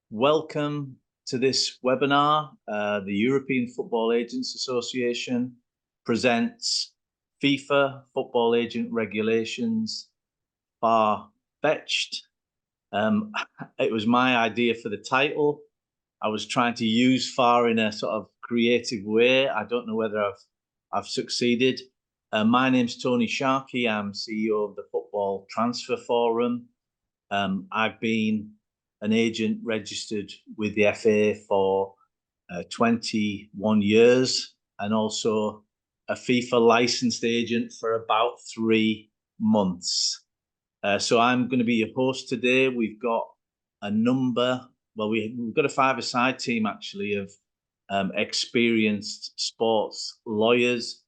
Welcome to this webinar. The European Football Agents Association presents FIFA Football Agent Regulations FFAR-Fetched. It was my idea for the title. I was trying to use FAR in a sort of creative way. I don't know whether I've succeeded. My name's Tony Sharkey. I'm CEO of the Football Transfer Forum. I've been an agent registered with the FA for 21 years and also a FIFA licensed agent for about 3 months. So I'm going to be your host today. We've got a number, well, we've got a five-a-side team actually of experienced sports lawyers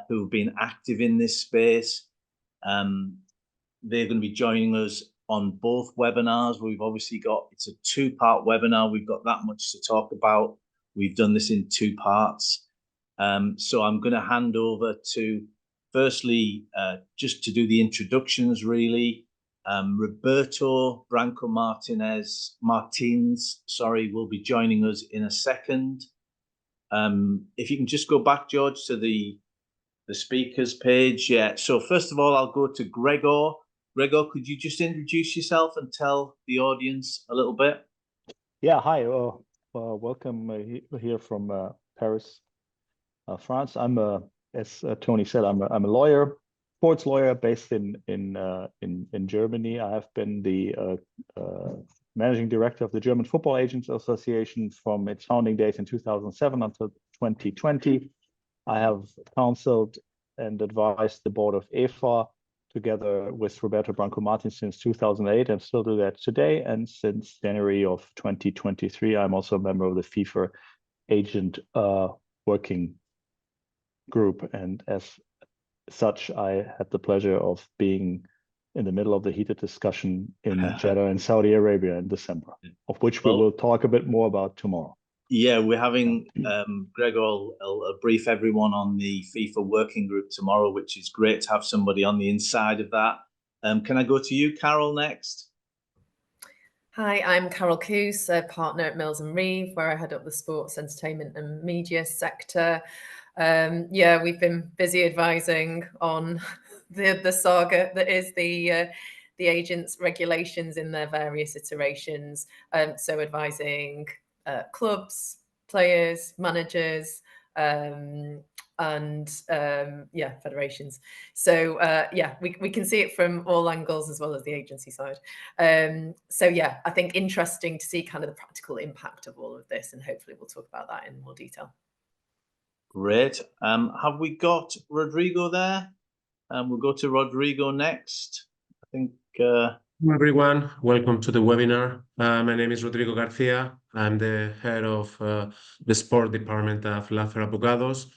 who've been active in this space. They're going to be joining us on both webinars. We've obviously got, it's a two-part webinar. We've got that much to talk about. We've done this in 2 parts. So I'm going to hand over to, firstly, just to do the introductions, really. Roberto Branco Martins, will be joining us in a second. If you can just go back, George, to the speakers page. Yeah, so first of all, I'll go to Gregor. Gregor, could you just introduce yourself and tell the audience a little bit? Yeah, hi. Welcome here from Paris, France. I'm as Tony said, I'm a lawyer, sports lawyer based in Germany. I have been the managing director of the German Football Agents Association from its founding days in 2007 until 2020. I have counseled and advised the board of EFAA together with Roberto Branco Martins since 2008 and still do that today. And since January of 2023, I'm also a member of the FIFA agent working group. And as such, I had the pleasure of being in the middle of the heated discussion in Jeddah in Saudi Arabia in December, of which we will talk a bit more about tomorrow. Yeah, we're having, Gregor will brief everyone on the FIFA working group tomorrow, which is great to have somebody on the inside of that. Can I go to you, Carol, next? Hi, I'm Carol Coos, a partner at Mills & Reeve, where I head up the sports, entertainment and media sector. Yeah, we've been busy advising on the saga that is the agents' regulations in their various iterations. So advising clubs, players, managers, and yeah, federations. So yeah, we can see it from all angles as well as the agency side. So yeah, I think interesting to see kind of the practical impact of all of this, and hopefully we'll talk about that in more detail. Great. Have we got Rodrigo there? We'll go to Rodrigo next. I think. Hello everyone, welcome to the webinar. My name is Rodrigo Garcia. I'm the head of the sport department of Laffer Abogados.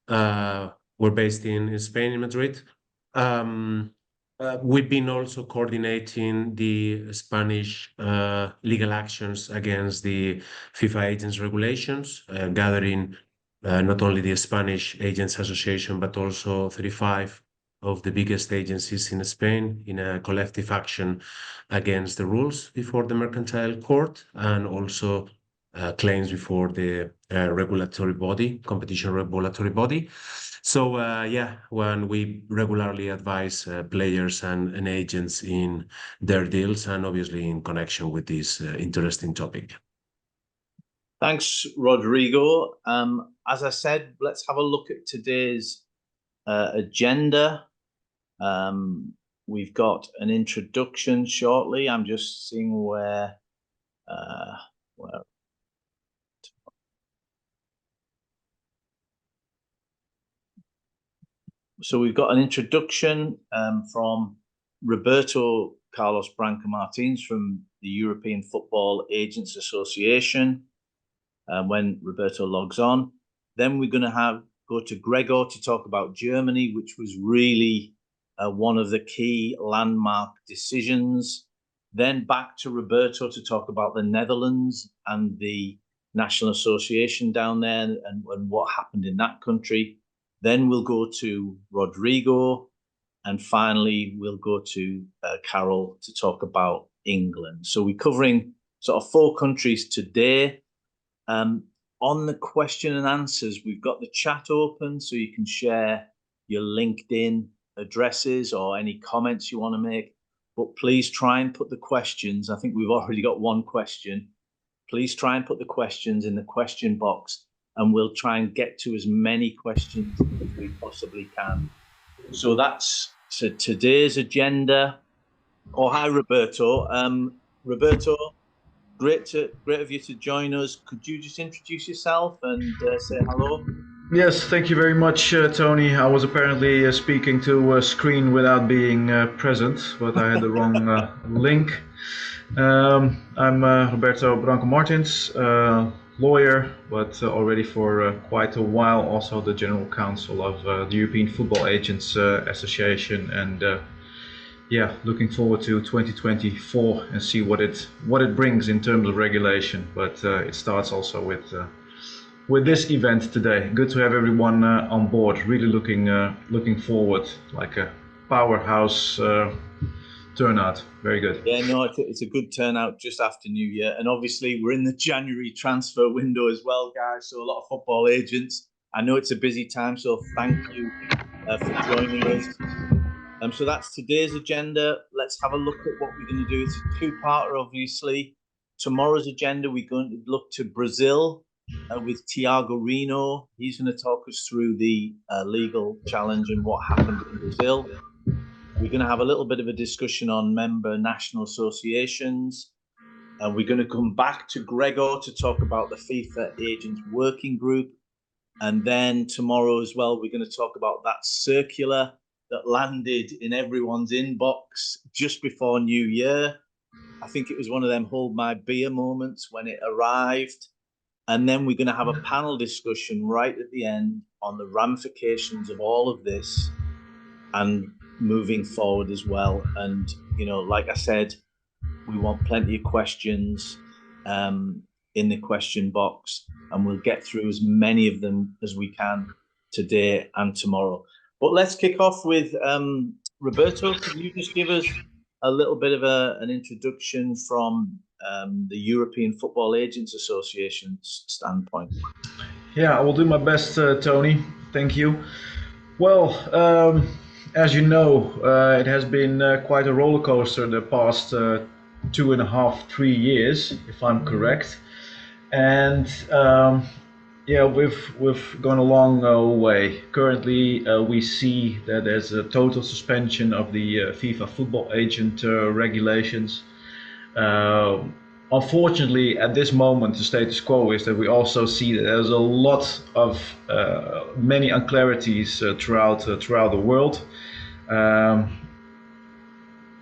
We're based in Spain, in Madrid. We've been also coordinating the Spanish legal actions against the FIFA agents regulations, gathering not only the Spanish Agents Association, but also 35 of the biggest agencies in Spain in a collective action against the rules before the Mercantile Court, and also claims before the regulatory body, competition regulatory body. So yeah, when we regularly advise players and agents in their deals, and obviously in connection with this interesting topic. Thanks, Rodrigo. As I said, let's have a look at today's agenda. We've got an introduction shortly. I'm just seeing where. So we've got an introduction from Roberto Carlos Branco Martins from the European Football Agents Association. When Roberto logs on, then we're going to go to Gregor to talk about Germany, which was really one of the key landmark decisions. Then back to Roberto to talk about the Netherlands and the National Association down there and what happened in that country. Then we'll go to Rodrigo, and finally we'll go to Carol to talk about England. So we're covering sort of 4 countries today. On the question and answers, we've got the chat open so you can share your LinkedIn addresses or any comments you want to make. But please try and put the questions. I think we've already got one question. Please try and put the questions in the question box, and we'll try and get to as many questions as we possibly can. So that's today's agenda. Oh, hi, Roberto. Roberto, great of you to join us. Could you just introduce yourself and say hello? Yes, thank you very much, Tony. I was apparently speaking to a screen without being present, but I had the wrong link. I'm Roberto Branco Martins, lawyer, but already for quite a while also the General Counsel of the European Football Agents Association, and yeah, looking forward to 2024 and see what it brings in terms of regulation. But it starts also with this event today. Good to have everyone on board. Really looking forward, like a powerhouse turnout. Very good. Yeah, no, it's a good turnout just after New Year, and obviously we're in the January transfer window as well, guys. So a lot of football agents. I know it's a busy time, so thank you for joining us. So that's today's agenda. Let's have a look at what we're going to do. It's a two-parter, obviously. Tomorrow's agenda, we're going to look to Brazil with Tiago Reno. He's going to talk us through the legal challenge and what happened in Brazil. We're going to have a little bit of a discussion on member national associations. And we're going to come back to Gregor to talk about the FIFA Agents Working Group. And then tomorrow as well, we're going to talk about that circular that landed in everyone's inbox just before New Year. I think it was one of them hold my beer moments when it arrived. And then we're going to have a panel discussion right at the end on the ramifications of all of this and moving forward as well. And, you know, like I said, we want plenty of questions in the question box, and we'll get through as many of them as we can today and tomorrow. But let's kick off with Roberto. Can you just give us a little bit of an introduction from the European Football Agents Association's standpoint? Yeah, I will do my best, Tony. Thank you. Well, as you know, it has been quite a roller coaster the past 2.5, 3 years, if I'm correct. And yeah, we've gone a long way. Currently, we see that there's a total suspension of the FIFA football agent regulations. Unfortunately, at this moment, the status quo is that we also see that there's a lot of many unclarities throughout the world.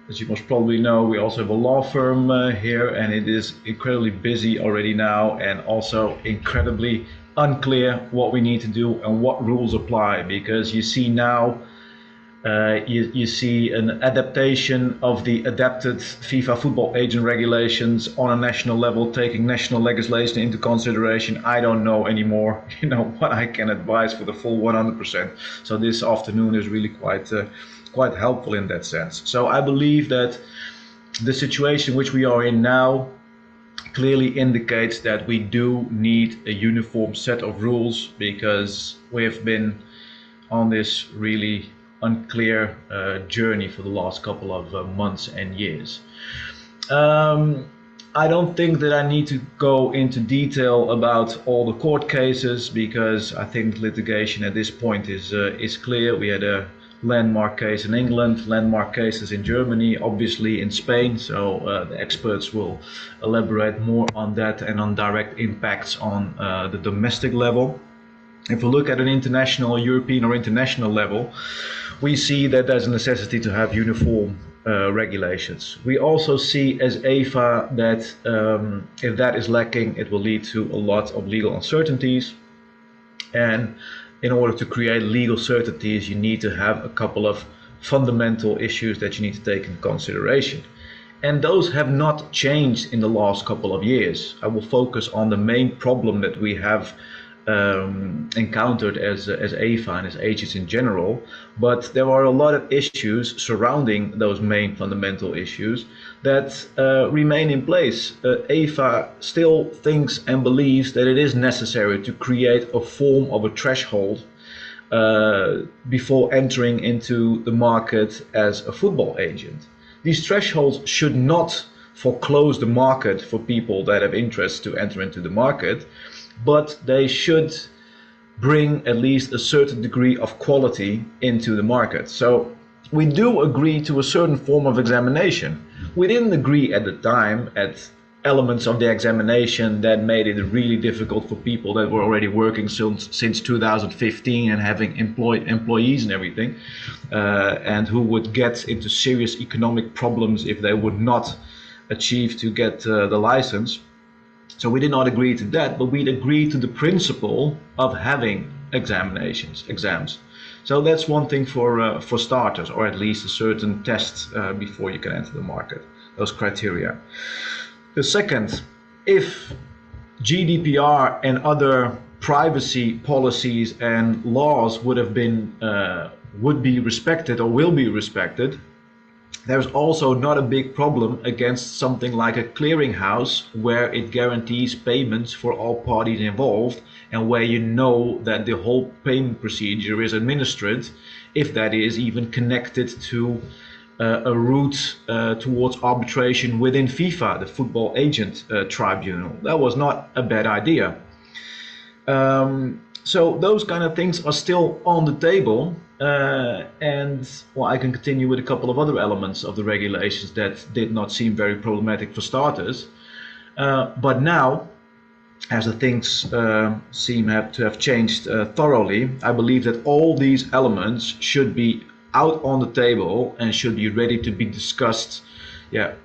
As you most probably know, we also have a law firm here, and it is incredibly busy already now, and also incredibly unclear what we need to do and what rules apply, because you see now you see an adaptation of the adapted FIFA football agent regulations on a national level, taking national legislation into consideration. I don't know anymore, you know, what I can advise for the full 100%. So this afternoon is really quite helpful in that sense. So I believe that the situation which we are in now clearly indicates that we do need a uniform set of rules, because we have been on this really unclear journey for the last couple of months and years. I don't think that I need to go into detail about all the court cases, because I think litigation at this point is clear. We had a landmark case in England, landmark cases in Germany, obviously in Spain, so the experts will elaborate more on that and on direct impacts on the domestic level. If we look at an international, European or international level, we see that there's a necessity to have uniform regulations. We also see as EFA that if that is lacking, it will lead to a lot of legal uncertainties. And in order to create legal certainties, you need to have a couple of fundamental issues that you need to take into consideration. And those have not changed in the last couple of years. I will focus on the main problem that we have encountered as EFA and as agents in general, but there are a lot of issues surrounding those main fundamental issues that remain in place. EFA still thinks and believes that it is necessary to create a form of a threshold before entering into the market as a football agent. These thresholds should not foreclose the market for people that have interest to enter into the market, but they should bring at least a certain degree of quality into the market. So we do agree to a certain form of examination. We didn't agree at the time at elements of the examination that made it really difficult for people that were already working since 2015 and having employees and everything, and who would get into serious economic problems if they would not achieve to get the license. So we did not agree to that, but we'd agree to the principle of having exams. So that's one thing for starters, or at least a certain test before you can enter the market, those criteria. The second, if GDPR and other privacy policies and laws would be respected or will be respected, there's also not a big problem against something like a clearinghouse where it guarantees payments for all parties involved and where you know that the whole payment procedure is administered, if that is even connected to a route towards arbitration within FIFA, the Football Agent Tribunal. That was not a bad idea. So those kind of things are still on the table. And well, I can continue with a couple of other elements of the regulations that did not seem very problematic for starters. But now, as the things seem to have changed thoroughly, I believe that all these elements should be out on the table and should be ready to be discussed,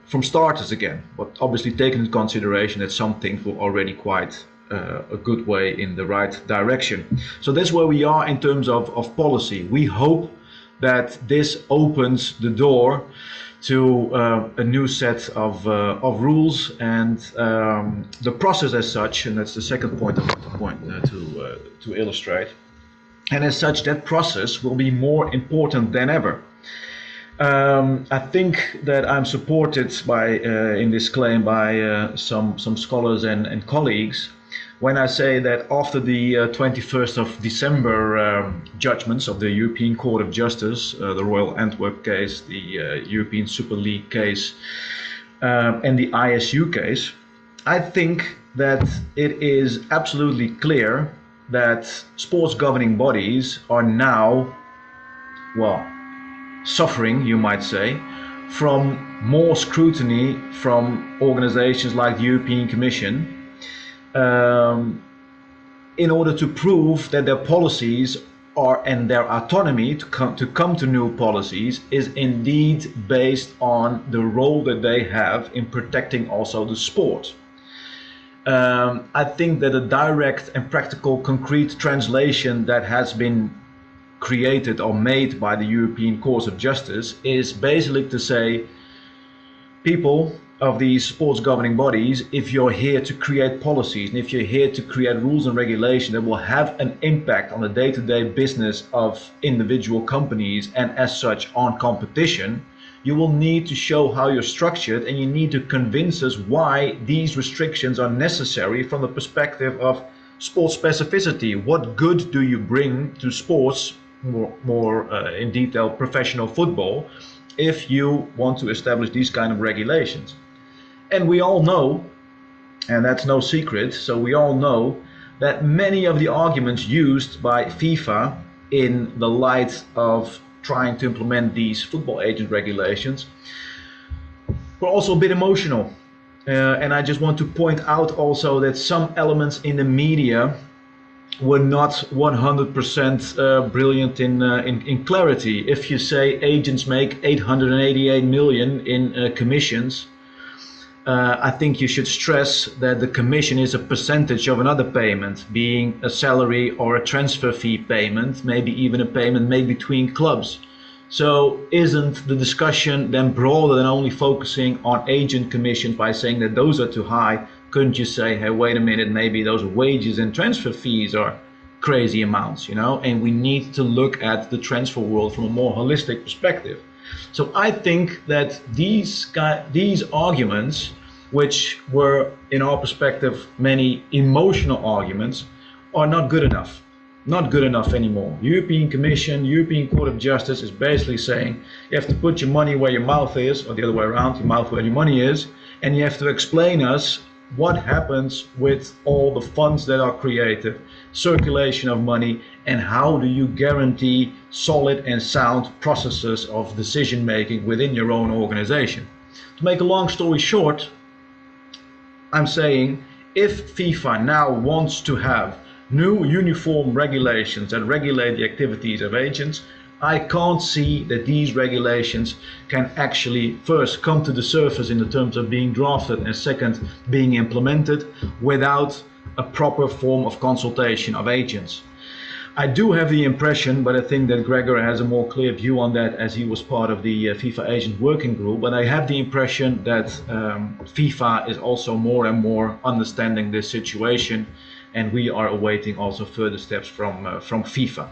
from starters again. But obviously taking into consideration that some things were already quite a good way in the right direction. So that's where we are in terms of policy. We hope that this opens the door to a new set of rules and the process as such, and that's the second point I want to illustrate. And as such, that process will be more important than ever. I think that I'm supported by in this claim by some scholars and colleagues when I say that after the 21st of December judgments of the European Court of Justice, the Royal Antwerp case, the European Super League case, and the ISU case, I think that it is absolutely clear that sports governing bodies are now, well, suffering, you might say, from more scrutiny from organizations like the European Commission in order to prove that their policies are and their autonomy to come to new policies is indeed based on the role that they have in protecting also the sport. I think that a direct and practical concrete translation that has been created or made by the European Court of Justice is basically to say, people of these sports governing bodies, if you're here to create policies and if you're here to create rules and regulation that will have an impact on the day-to-day business of individual companies and as such on competition, you will need to show how you're structured and you need to convince us why these restrictions are necessary from the perspective of sports specificity. What good do you bring to sports, more in detail professional football, if you want to establish these kind of regulations? And we all know, and that's no secret, so we all know that many of the arguments used by FIFA in the light of trying to implement these football agent regulations were also a bit emotional. And I just want to point out also that some elements in the media were not 100% brilliant in clarity. If you say agents make 888 million in commissions, I think you should stress that the commission is a percentage of another payment, being a salary or a transfer fee payment, maybe even a payment made between clubs. So isn't the discussion then broader than only focusing on agent commissions by saying that those are too high? couldn't you say, hey, wait a minute, maybe those wages and transfer fees are crazy amounts, you know, and we need to look at the transfer world from a more holistic perspective. So I think that these arguments, which were in our perspective many emotional arguments, are not good enough. Not good enough anymore. European Commission, European Court of Justice is basically saying you have to put your money where your mouth is, or the other way around, your mouth where your money is, and you have to explain us what happens with all the funds that are created, circulation of money, and how do you guarantee solid and sound processes of decision making within your own organization. To make a long story short, I'm saying if FIFA now wants to have new uniform regulations that regulate the activities of agents, I can't see that these regulations can actually first come to the surface in the terms of being drafted and second being implemented without a proper form of consultation of agents. I do have the impression, but I think that Gregor has a more clear view on that as he was part of the FIFA agent working group, but I have the impression that FIFA is also more and more understanding this situation, and we are awaiting also further steps from FIFA.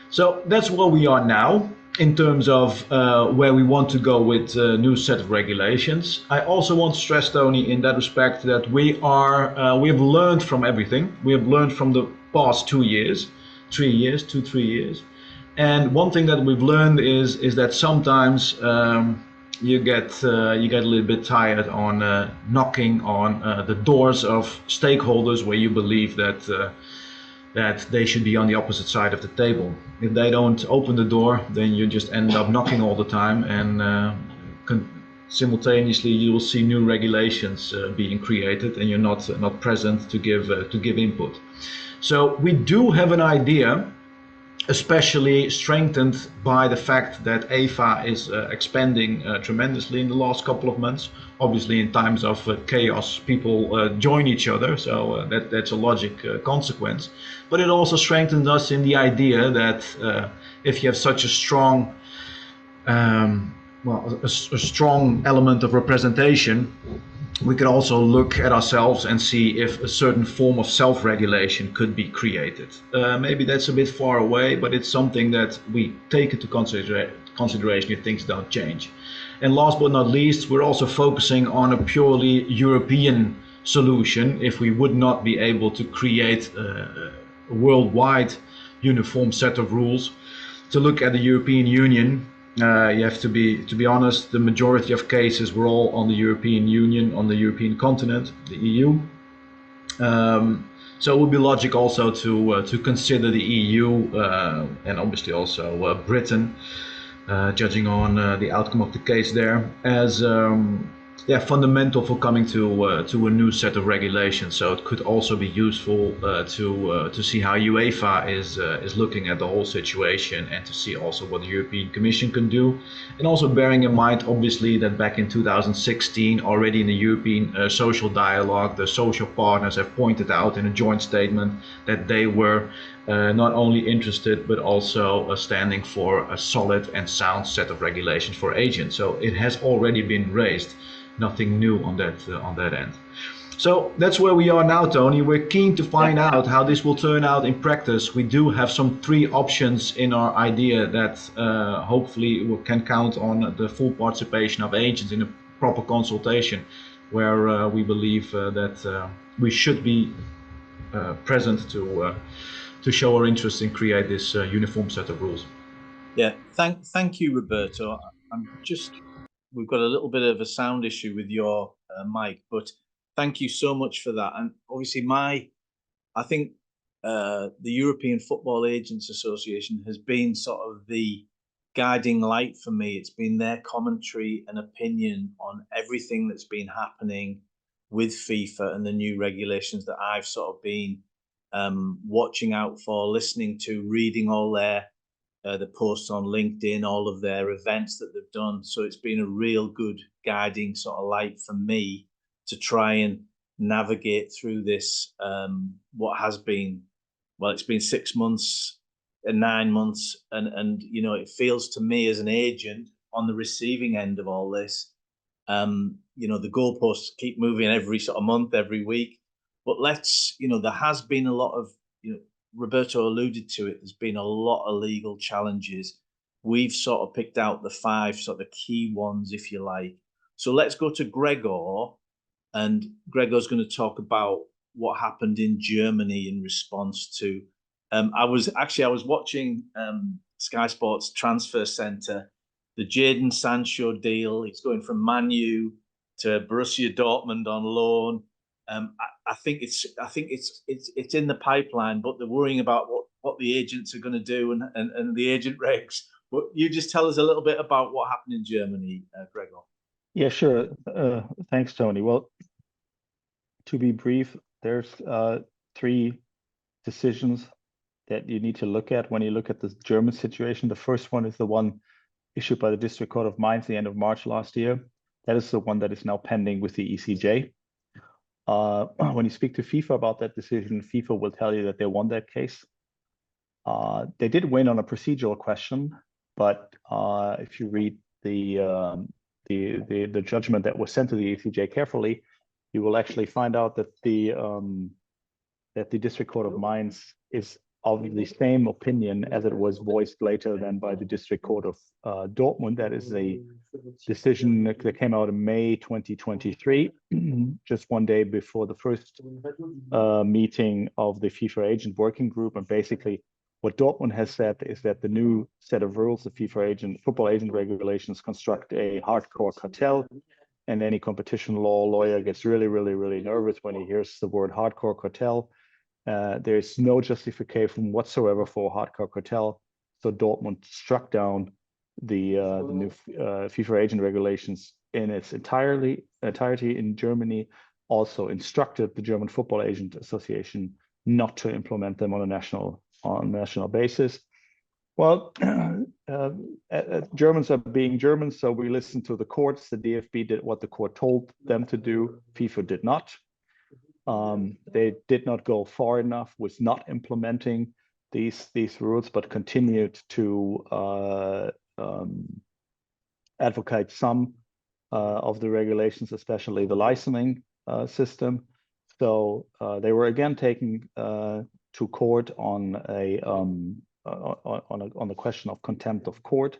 So that's where we are now in terms of where we want to go with a new set of regulations. I also want to stress, Tony, in that respect that we have learned from everything. We have learned from the past 2 years, 3 years, 2-3 years. And one thing that we've learned is that sometimes you get a little bit tired on knocking on the doors of stakeholders where you believe that they should be on the opposite side of the table. If they don't open the door, then you just end up knocking all the time, and simultaneously you will see new regulations being created, and you're not present to give input. So we do have an idea, especially strengthened by the fact that EFA is expanding tremendously in the last couple of months. Obviously, in times of chaos, people join each other, so that's a logic consequence. But it also strengthened us in the idea that if you have such a strong, a strong element of representation, we could also look at ourselves and see if a certain form of self-regulation could be created. Maybe that's a bit far away, but it's something that we take into consideration if things don't change. And last but not least, we're also focusing on a purely European solution if we would not be able to create a worldwide uniform set of rules. To look at the European Union, you have to be honest, the majority of cases were all on the European Union, on the European continent, the EU. So it would be logic also to consider the EU and obviously also Britain, judging on the outcome of the case there, as fundamental for coming to a new set of regulations. So it could also be useful to see how UEFA is looking at the whole situation, and to see also what the European Commission can do, and also bearing in mind obviously that back in 2016 already in the European social dialogue, the social partners have pointed out in a joint statement that they were not only interested but also standing for a solid and sound set of regulations for agents. So it has already been raised. Nothing new on that end. So that's where we are now, Tony. We're keen to find out how this will turn out in practice. We do have some 3 options in our idea that hopefully we can count on the full participation of agents in a proper consultation, where we believe that we should be present to show our interest in create this uniform set of rules. Yeah, thank you, Roberto. We've got a little bit of a sound issue with your mic, but thank you so much for that. And obviously I think the European Football Agents Association has been sort of the guiding light for me. It's been their commentary and opinion on everything that's been happening with FIFA and the new regulations that I've sort of been watching out for, listening to, reading all the posts on LinkedIn, all of their events that they've done. So it's been a real good guiding sort of light for me to try and navigate through this, what has been, well, it's been 6 months and 9 months. And you know, it feels to me as an agent on the receiving end of all this, the goalposts keep moving every sort of month, every week. But there has been a lot of, Roberto alluded to it, there's been a lot of legal challenges. We've sort of picked out the 5 sort of key ones, if you like. So let's go to Gregor, and Gregor's going to talk about what happened in Germany in response to. I was watching Sky Sports Transfer Center, the Jadon Sancho deal. He's going from Man U to Borussia Dortmund on loan. I think it's in the pipeline, but they're worrying about what the agents are going to do and the agent regs. But you just tell us a little bit about what happened in Germany, Gregor. Yeah, sure. Thanks, Tony. Well, to be brief, there's 3 decisions that you need to look at when you look at the German situation. The first one is the one issued by the District Court of Mainz at the end of March last year. That is the one that is now pending with the ECJ. When you speak to FIFA about that decision, FIFA will tell you that they won that case. They did win on a procedural question, but if you read the judgment that was sent to the ECJ carefully, you will actually find out that the District Court of Mainz is of the same opinion as it was voiced later than by the District Court of Dortmund. That is a decision that came out in May 2023, just one day before the first meeting of the FIFA agent working group. And basically what Dortmund has said is that the new set of rules, the FIFA football agent regulations, construct a hardcore cartel. And any competition law lawyer gets really, really, really nervous when he hears the word hardcore cartel. There's no justification whatsoever for a hardcore cartel. So Dortmund struck down the new FIFA agent regulations in its entirety in Germany. Also instructed the German Football Agent Association not to implement them on a national basis. Well, Germans are being Germans, so we listened to the courts. The DFB did what the court told them to do. FIFA did not. They did not go far enough with not implementing these rules, but continued to advocate some of the regulations, especially the licensing system. So they were again taken to court on the question of contempt of court.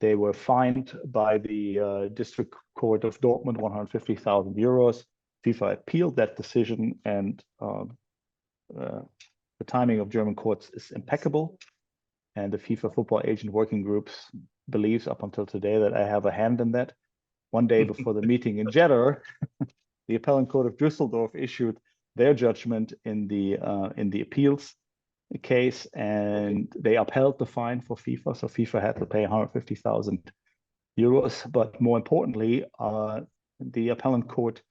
They were fined by the District Court of Dortmund 150,000 euros. FIFA appealed that decision, and the timing of German courts is impeccable. And the FIFA Football Agent Working Group believes up until today that I have a hand in that. One day before the meeting in Jeddah, the Appellate Court of Düsseldorf issued their judgment in the appeals case, and they upheld the fine for FIFA. So FIFA had to pay 150,000 euros. But more importantly, the Appellate Court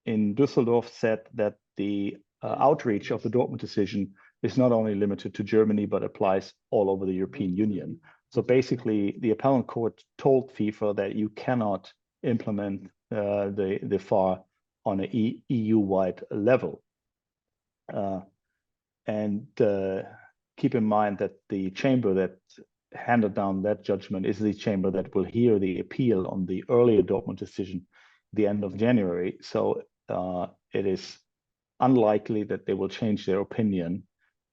in Düsseldorf said that the outreach of the Dortmund decision is not only limited to Germany, but applies all over the European Union. So basically, the Appellate Court told FIFA that you cannot implement the FAR on an EU-wide level. And keep in mind that the chamber that handed down that judgment is the chamber that will hear the appeal on the earlier Dortmund decision the end of January. So it is unlikely that they will change their opinion,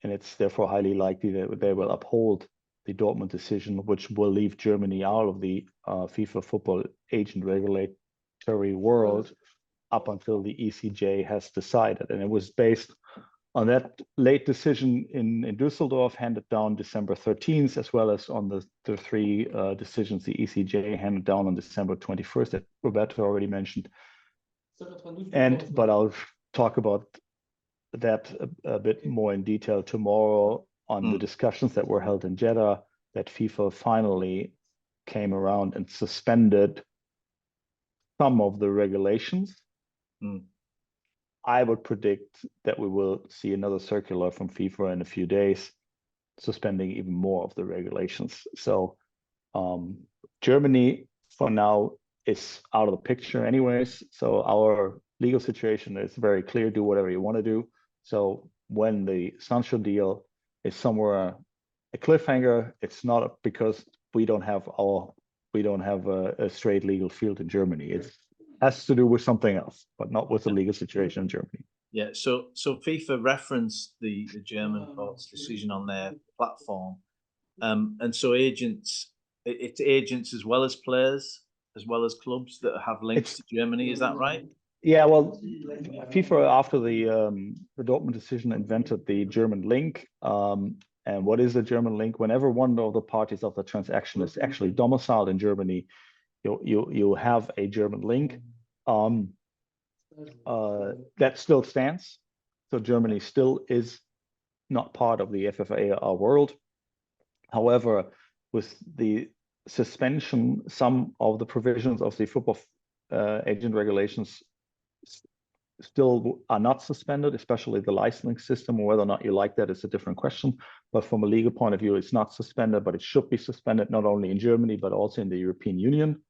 and it's therefore highly likely that they will uphold the Dortmund decision, which will leave Germany out of the FIFA football agent regulatory world up until the ECJ has decided. And it was based on that late decision in Düsseldorf, handed down December 13th, as well as on the 3 decisions the ECJ handed down on December 21st that Roberto already mentioned. But I'll talk about that a bit more in detail tomorrow on the discussions that were held in Jeddah, that FIFA finally came around and suspended some of the regulations. I would predict that we will see another circular from FIFA in a few days, suspending even more of the regulations. So Germany, for now, is out of the picture anyways. So our legal situation is very clear: do whatever you want to do. So when the Sancho deal is somewhere a cliffhanger, it's not because we don't have a straight legal field in Germany. It has to do with something else, but not with the legal situation in Germany. Yeah, so FIFA referenced the German court's decision on their platform, and so it's agents as well as players, as well as clubs that have links to Germany. Is that right? Yeah, well, FIFA after the Dortmund decision invented the German link. And what is the German link? Whenever one of the parties of the transaction is actually domiciled in Germany, you have a German link. That still stands. So Germany still is not part of the FFAR world. However, with the suspension, some of the provisions of the football agent regulations still are not suspended, especially the licensing system. Whether or not you like that is a different question. But from a legal point of view, it's not suspended, but it should be suspended not only in Germany, but also in the European Union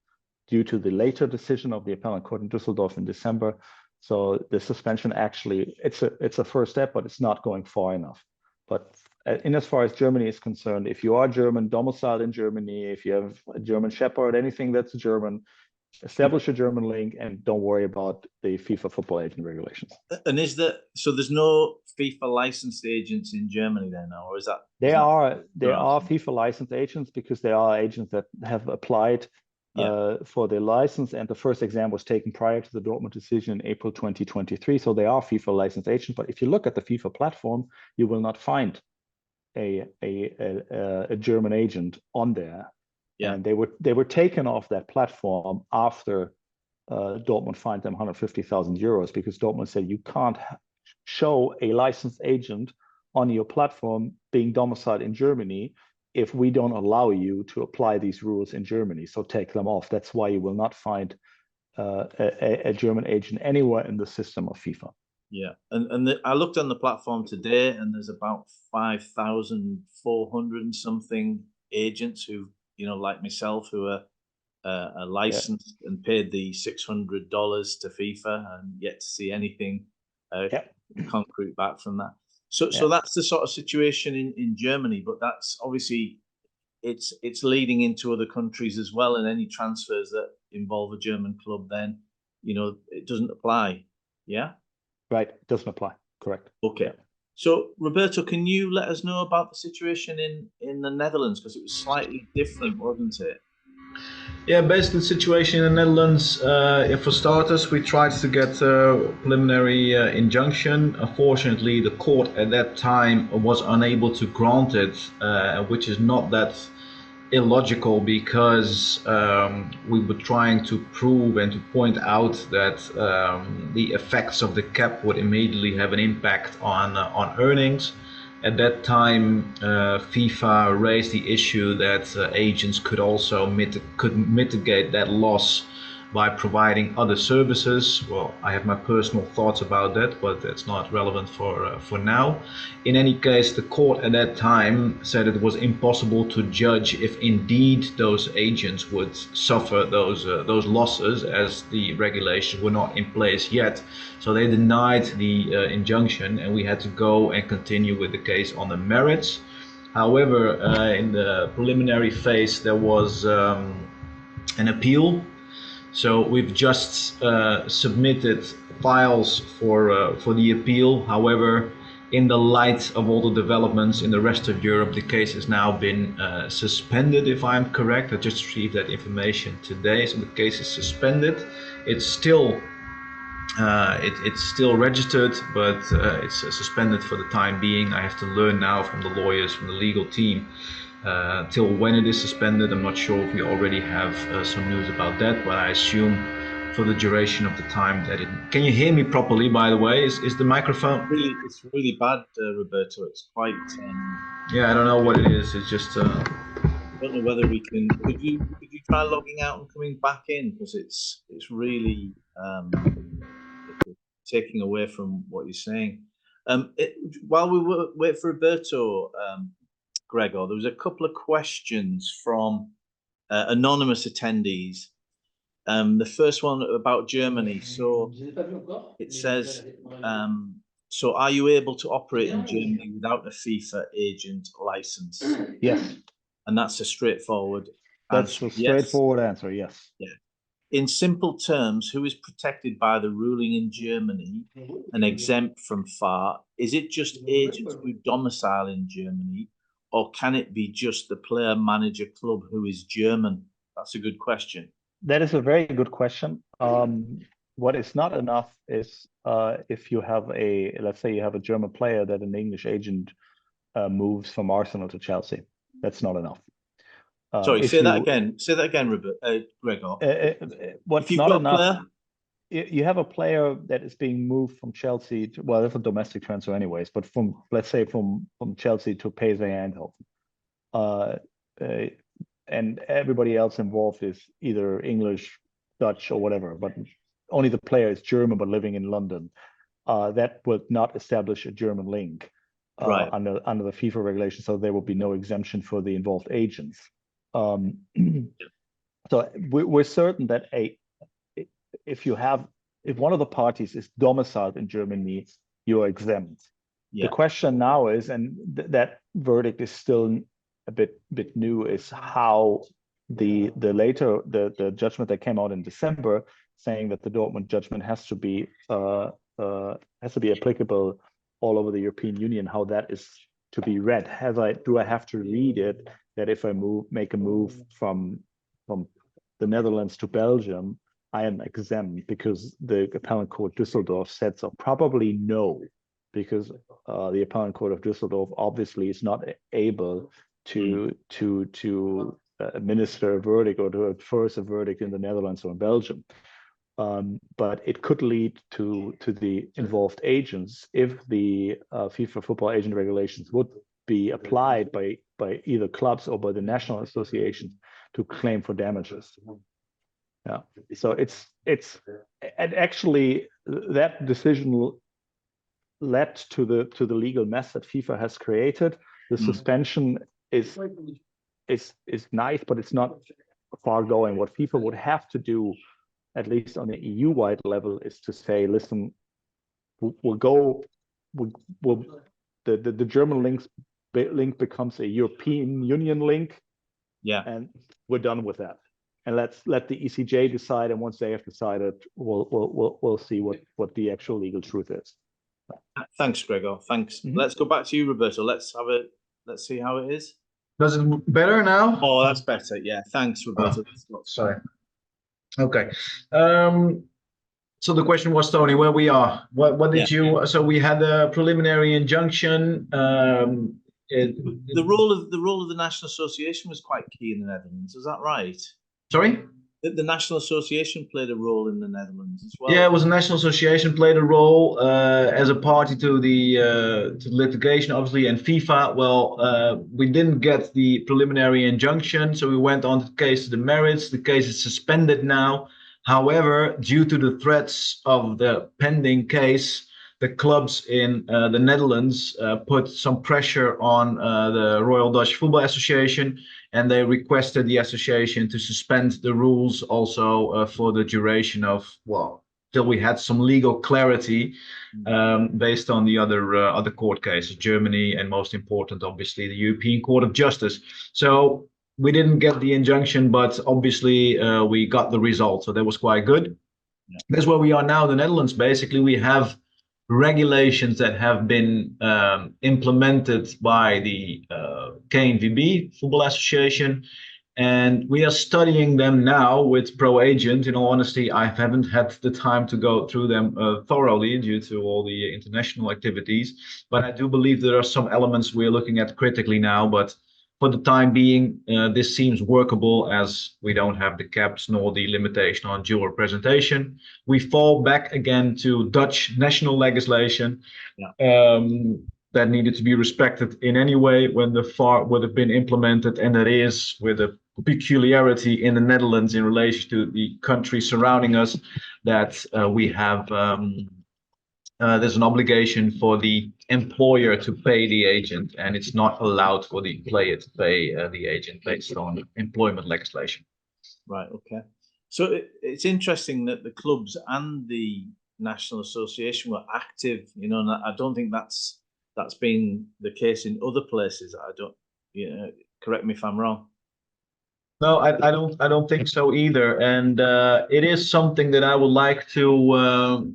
due to the later decision of the appellate court in Düsseldorf in December. So the suspension actually, it's a first step, but it's not going far enough. But in as far as Germany is concerned, if you are German, domiciled in Germany, if you have a German shepherd, anything that's German, establish a German link and don't worry about the FIFA football agent regulations. And so there's no FIFA licensed agents in Germany then, or is that? There are FIFA licensed agents because there are agents that have applied for their license, and the first exam was taken prior to the Dortmund decision in April 2023. So they are FIFA licensed agents. But if you look at the FIFA platform, you will not find a German agent on there. Yeah. And they were taken off that platform after Dortmund fined them 150,000 euros because Dortmund said you can't show a licensed agent on your platform being domiciled in Germany if we don't allow you to apply these rules in Germany. So take them off. That's why you will not find a German agent anywhere in the system of FIFA. Yeah, and I looked on the platform today, and there's about 5,400 and something agents who, like myself, who are licensed and paid the $600 to FIFA and yet to see anything concrete back from that. So that's the sort of situation in Germany, but that's obviously it's leading into other countries as well, and any transfers that involve a German club, then it doesn't apply. Yeah. Right, it doesn't apply. Correct. Okay. Yeah. So Roberto, can you let us know about the situation in the Netherlands, because it was slightly different, wasn't it? Yeah, basically the situation in the Netherlands, for starters, we tried to get a preliminary injunction. Unfortunately, the court at that time was unable to grant it, which is not that illogical because we were trying to prove and to point out that the effects of the cap would immediately have an impact on earnings. At that time, FIFA raised the issue that agents could also mitigate that loss by providing other services. Well, I have my personal thoughts about that, but that's not relevant for now. In any case, the court at that time said it was impossible to judge if indeed those agents would suffer those losses, as the regulations were not in place yet. So they denied the injunction, and we had to go and continue with the case on the merits. However, in the preliminary phase, there was an appeal. So we've just submitted files for the appeal. However, in the light of all the developments in the rest of Europe, the case has now been suspended, if I'm correct. I just received that information today. So the case is suspended. It's still registered, but it's suspended for the time being. I have to learn now from the lawyers, from the legal team, till when it is suspended. I'm not sure if we already have some news about that, but I assume for the duration of the time that it... Can you hear me properly, by the way? Is the microphone... It's really bad, Roberto. It's quite... Yeah, I don't know what it is. It's just... I don't know whether we can... Could you try logging out and coming back in? Because it's really taking away from what you're saying. While we wait for Roberto, Gregor, there was a couple of questions from anonymous attendees. The first one about Germany. So it says, so are you able to operate in Germany without a FIFA agent license? Yes. And that's a straightforward answer. That's a straightforward answer, yes. Yeah. in simple terms, who is protected by the ruling in Germany and exempt from FAR? Is it just agents who domicile in Germany, or can it be just the player manager club who is German? That's a good question. That is a very good question. What is not enough is if you have let's say you have a German player that an English agent moves from Arsenal to Chelsea. That's not enough. Sorry, say that again. Say that again, Gregor. What's not enough? You have a player that is being moved from Chelsea to, well, that's a domestic transfer anyways, but from, let's say, from Chelsea to PSV Eindhoven. And everybody else involved is either English, Dutch, or whatever, but only the player is German but living in London. That would not establish a German link under the FIFA regulation, so there will be no exemption for the involved agents. So we're certain that if one of the parties is domiciled in Germany, you're exempt. Yeah. The question now is, and that verdict is still a bit new, is how the judgment that came out in December, saying that the Dortmund judgment has to be applicable all over the European Union, how that is to be read. Do I have to read it that if I make a move from the Netherlands to Belgium, I am exempt because the appellate court Düsseldorf said so? Probably no, because the appellate court of Düsseldorf obviously is not able to administer a verdict or to enforce a verdict in the Netherlands or in Belgium. But it could lead to the involved agents if the FIFA football agent regulations would be applied by either clubs or by the national associations to claim for damages. Yeah, so it's and actually that decision led to the legal mess that FIFA has created. The suspension is nice, but it's not far going. What FIFA would have to do, at least on the EU-wide level, is to say, listen, the German link becomes a European Union link, and we're done with that. And let's let the ECJ decide, and once they have decided, we'll see what the actual legal truth is. Thanks, Gregor. Thanks. Let's go back to you, Roberto. Let's see how it is. Does it better now? Oh, that's better. Yeah. Thanks, Roberto. Sorry. Okay. So the question was, Tony, where we are. What did you? So we had a preliminary injunction. The role of the National Association was quite key in the Netherlands. Is that right? Sorry? The National Association played a role in the Netherlands as well. Yeah, it was a National Association played a role as a party to the litigation, obviously, and FIFA. Well, we didn't get the preliminary injunction, so we went on to the case to the merits. The case is suspended now. However, due to the threats of the pending case, the clubs in the Netherlands put some pressure on the Royal Dutch Football Association, and they requested the association to suspend the rules also for the duration of, well, till we had some legal clarity based on the other court cases, Germany, and most important, obviously, the European Court of Justice. So we didn't get the injunction, but obviously we got the result. So that was quite good. Yeah. That's where we are now in the Netherlands. Basically, we have regulations that have been implemented by the KNVB Football Association, and we are studying them now with Pro Agent. In all honesty, I haven't had the time to go through them thoroughly due to all the international activities, but I do believe there are some elements we're looking at critically now. But for the time being, this seems workable, as we don't have the caps nor the limitation on dual representation. We fall back again to Dutch national legislation that needed to be respected in any way when the FAR would have been implemented, and that is with a peculiarity in the Netherlands in relation to the country surrounding us, that we have there's an obligation for the employer to pay the agent, and it's not allowed for the player to pay the agent based on employment legislation. Right. Okay. So it's interesting that the clubs and the National Association were active. You know, and I don't think that's been the case in other places. I don't. Correct me if I'm wrong. No, I don't think so either. And it is something that I would like to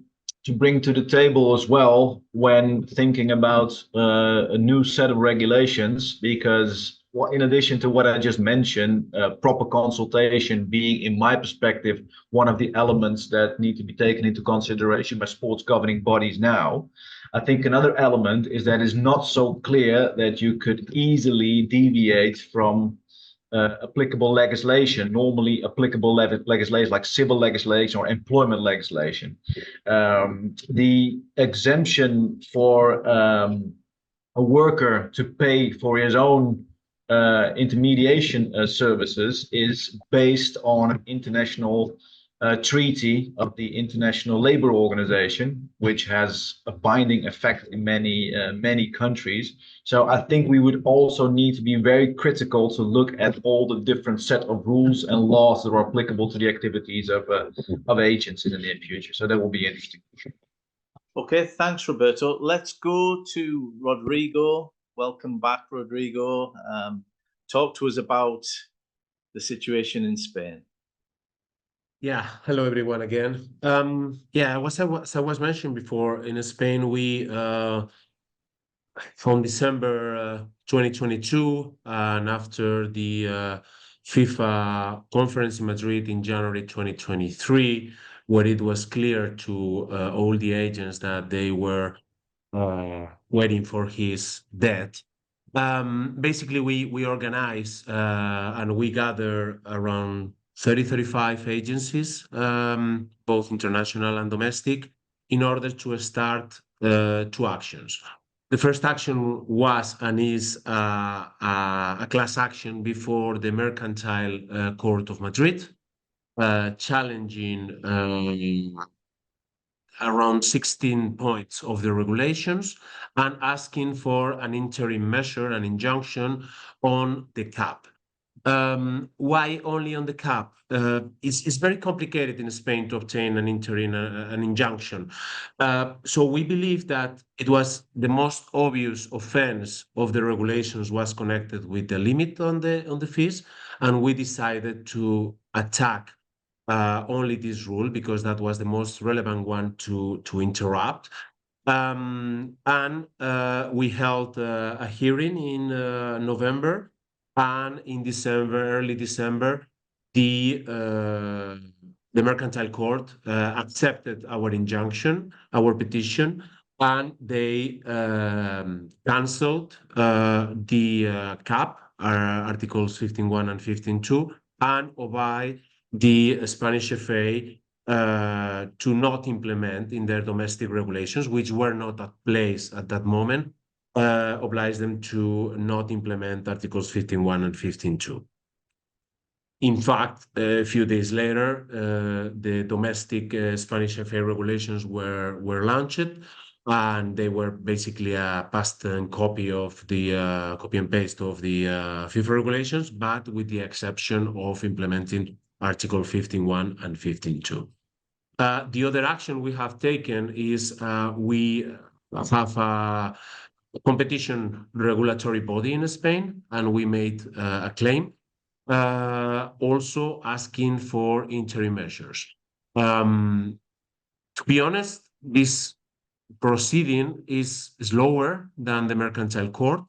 bring to the table as well when thinking about a new set of regulations, because in addition to what I just mentioned, proper consultation being, in my perspective, one of the elements that need to be taken into consideration by sports governing bodies now. I think another element is that it's not so clear that you could easily deviate from applicable legislation, normally applicable legislation like civil legislation or employment legislation. The exemption for a worker to pay for his own intermediation services is based on an international treaty of the International Labour Organization, which has a binding effect in many countries. So I think we would also need to be very critical to look at all the different set of rules and laws that are applicable to the activities of agents in the near future. So that will be interesting. Okay, thanks, Roberto. Let's go to Rodrigo. Welcome back, Rodrigo. Talk to us about the situation in Spain. Yeah, hello everyone again. Yeah, as I was mentioning before, in Spain, we from December 2022, and after the FIFA conference in Madrid in January 2023, where it was clear to all the agents that they were waiting for his death. Basically, we organize and we gather around 35 agencies, both international and domestic, in order to start two actions. The first action was and is a class action before the Mercantile Court of Madrid, challenging around 16 points of the regulations and asking for an interim measure, an injunction on the cap. Why only on the cap? It's very complicated in Spain to obtain an interim, an injunction. So we believe that it was the most obvious offense of the regulations was connected with the limit on the fees, and we decided to attack only this rule because that was the most relevant one to interrupt. And we held a hearing in November, and in December, early December, the Mercantile Court accepted our injunction, our petition, and they cancelled the cap, Articles 15.1 and 15.2, and obeyed the Spanish FFA to not implement in their domestic regulations, which were not at place at that moment, obliged them to not implement Articles 15.1 and 15.2. In fact, a few days later, the domestic Spanish FFA regulations were launched, and they were basically a past and copy of the copy and paste of the FIFA regulations, but with the exception of implementing Article 15.1 and 15.2. The other action we have taken is we have a competition regulatory body in Spain, and we made a claim also asking for interim measures. To be honest, this proceeding is slower than the Mercantile Court.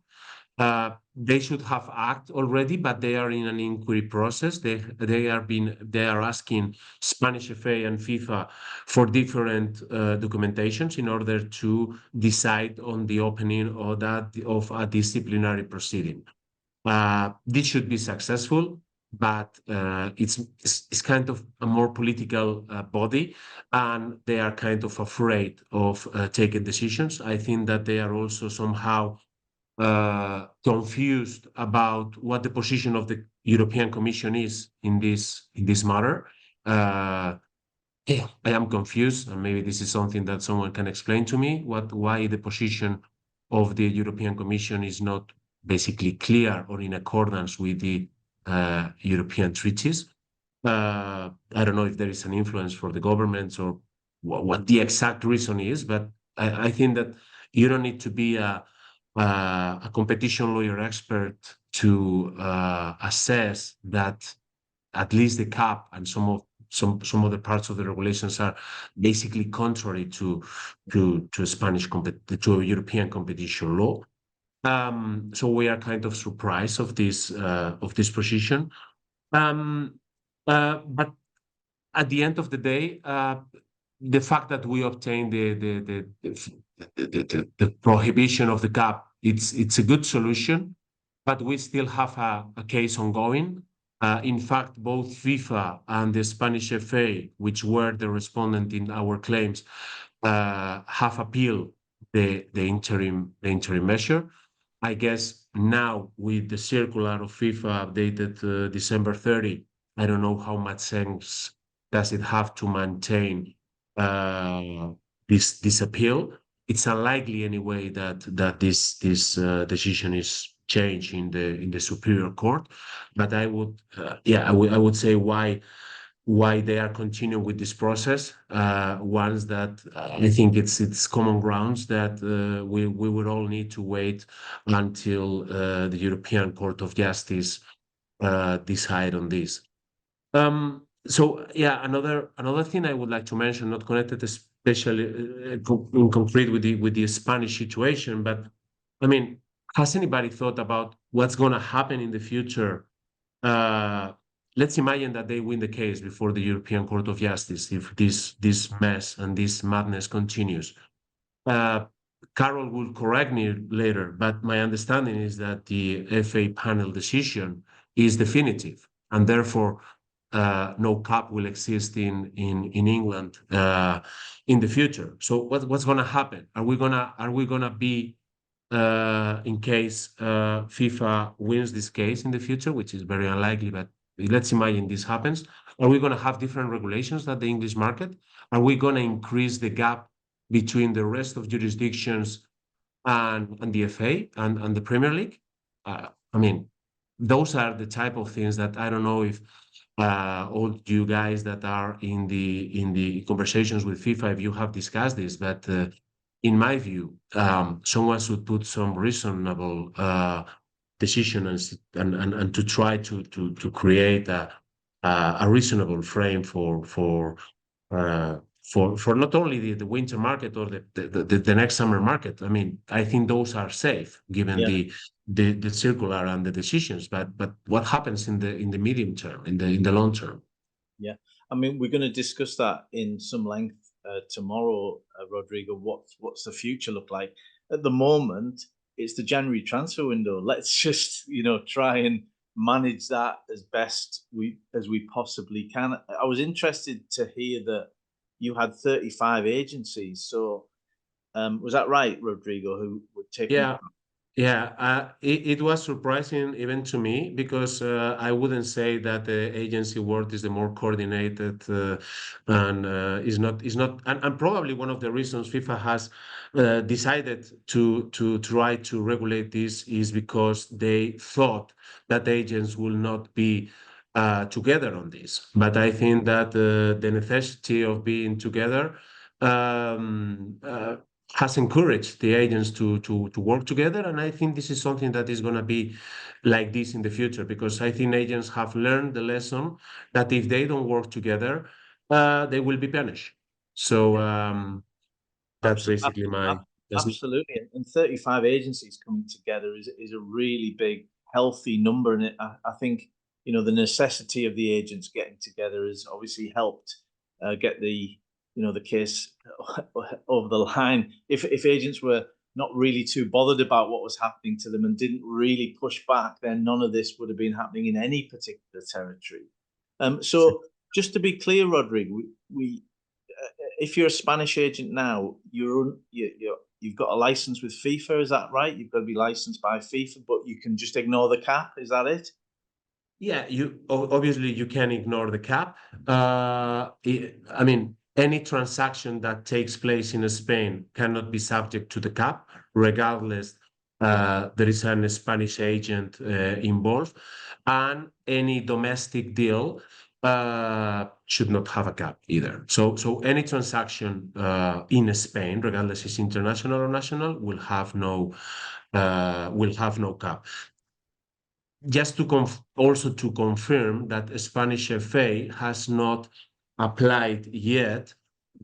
They should have acted already, but they are in an inquiry process. They are asking Spanish FA and FIFA for different documentations in order to decide on the opening of a disciplinary proceeding. This should be successful, but it's kind of a more political body, and they are kind of afraid of taking decisions. I think that they are also somehow confused about what the position of the European Commission is in this matter. I am confused, and maybe this is something that someone can explain to me, why the position of the European Commission is not basically clear or in accordance with the European treaties. I don't know if there is an influence for the governments or what the exact reason is, but I think that you don't need to be a competition lawyer expert to assess that at least the cap and some other parts of the regulations are basically contrary to European competition law. So we are kind of surprised of this position. But at the end of the day, the fact that we obtained the prohibition of the cap, it's a good solution, but we still have a case ongoing. In fact, both FIFA and the Spanish FA, which were the respondent in our claims, have appealed the interim measure. I guess now with the circular of FIFA updated December 30, I don't know how much sense does it have to maintain this appeal. It's unlikely anyway that this decision is changed in the Superior Court. But I would I would say why they are continuing with this process. Once that I think it's common grounds that we would all need to wait until the European Court of Justice decide on this. So yeah, another thing I would like to mention, not connected especially in concrete with the Spanish situation, but I mean, has anybody thought about what's going to happen in the future? Let's imagine that they win the case before the European Court of Justice if this mess and this madness continues. Carol will correct me later, but my understanding is that the FA panel decision is definitive, and therefore no cap will exist in England in the future. So what's going to happen? Are we gonna be in case FIFA wins this case in the future, which is very unlikely, but let's imagine this happens. Are we going to have different regulations than the English market? Are we going to increase the gap between the rest of jurisdictions and the FA and the Premier League? I mean, those are the type of things that I don't know if all you guys that are in the conversations with FIFA, if you have discussed this, but in my view, someone should put some reasonable decision and to try to create a reasonable frame for not only the winter market or the next summer market. I mean, I think those are safe given the circular and the decisions. But what happens in the medium term, in the long term? Yeah, I mean, we're going to discuss that in some length tomorrow, Rodrigo. What's the future look like? At the moment, it's the January transfer window. Let's just try and manage that as best as we possibly can. I was interested to hear that you had 35 agencies. So was that right, Rodrigo? Who would take? Yeah, it was surprising even to me because I wouldn't say that the agency work is the more coordinated and is not and probably one of the reasons FIFA has decided to try to regulate this is because they thought that agents will not be together on this. But I think that the necessity of being together has encouraged the agents to work together, and I think this is something that is going to be like this in the future, because I think agents have learned the lesson that if they don't work together, they will be punished. So that's basically my... Absolutely, and 35 agencies coming together is a really big, healthy number, and I think the necessity of the agents getting together has obviously helped get the case over the line. If agents were not really too bothered about what was happening to them and didn't really push back, then none of this would have been happening in any particular territory. So just to be clear, Rodrigo, if you're a Spanish agent now, you've got a license with FIFA, is that right? You've got to be licensed by FIFA, but you can just ignore the cap, is that it? Yeah, obviously you can ignore the cap. I mean, any transaction that takes place in Spain cannot be subject to the cap, regardless there is a Spanish agent involved, and any domestic deal should not have a cap either. So any transaction in Spain, regardless it's international or national, will have no cap. just to also to confirm that Spanish FA has not applied yet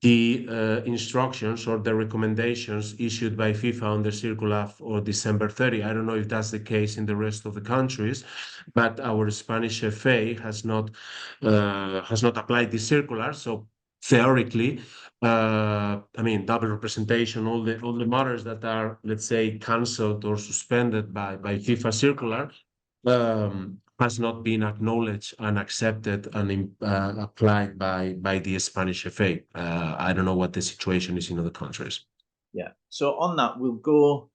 the instructions or the recommendations issued by FIFA on the circular for December 30. I don't know if that's the case in the rest of the countries, but our Spanish FA has not applied the circular. So theoretically, I mean, double representation, all the matters that are, let's say, cancelled or suspended by FIFA circular, has not been acknowledged and accepted and applied by the Spanish FA. I don't know what the situation is in other countries. Yeah. So on that, we'll go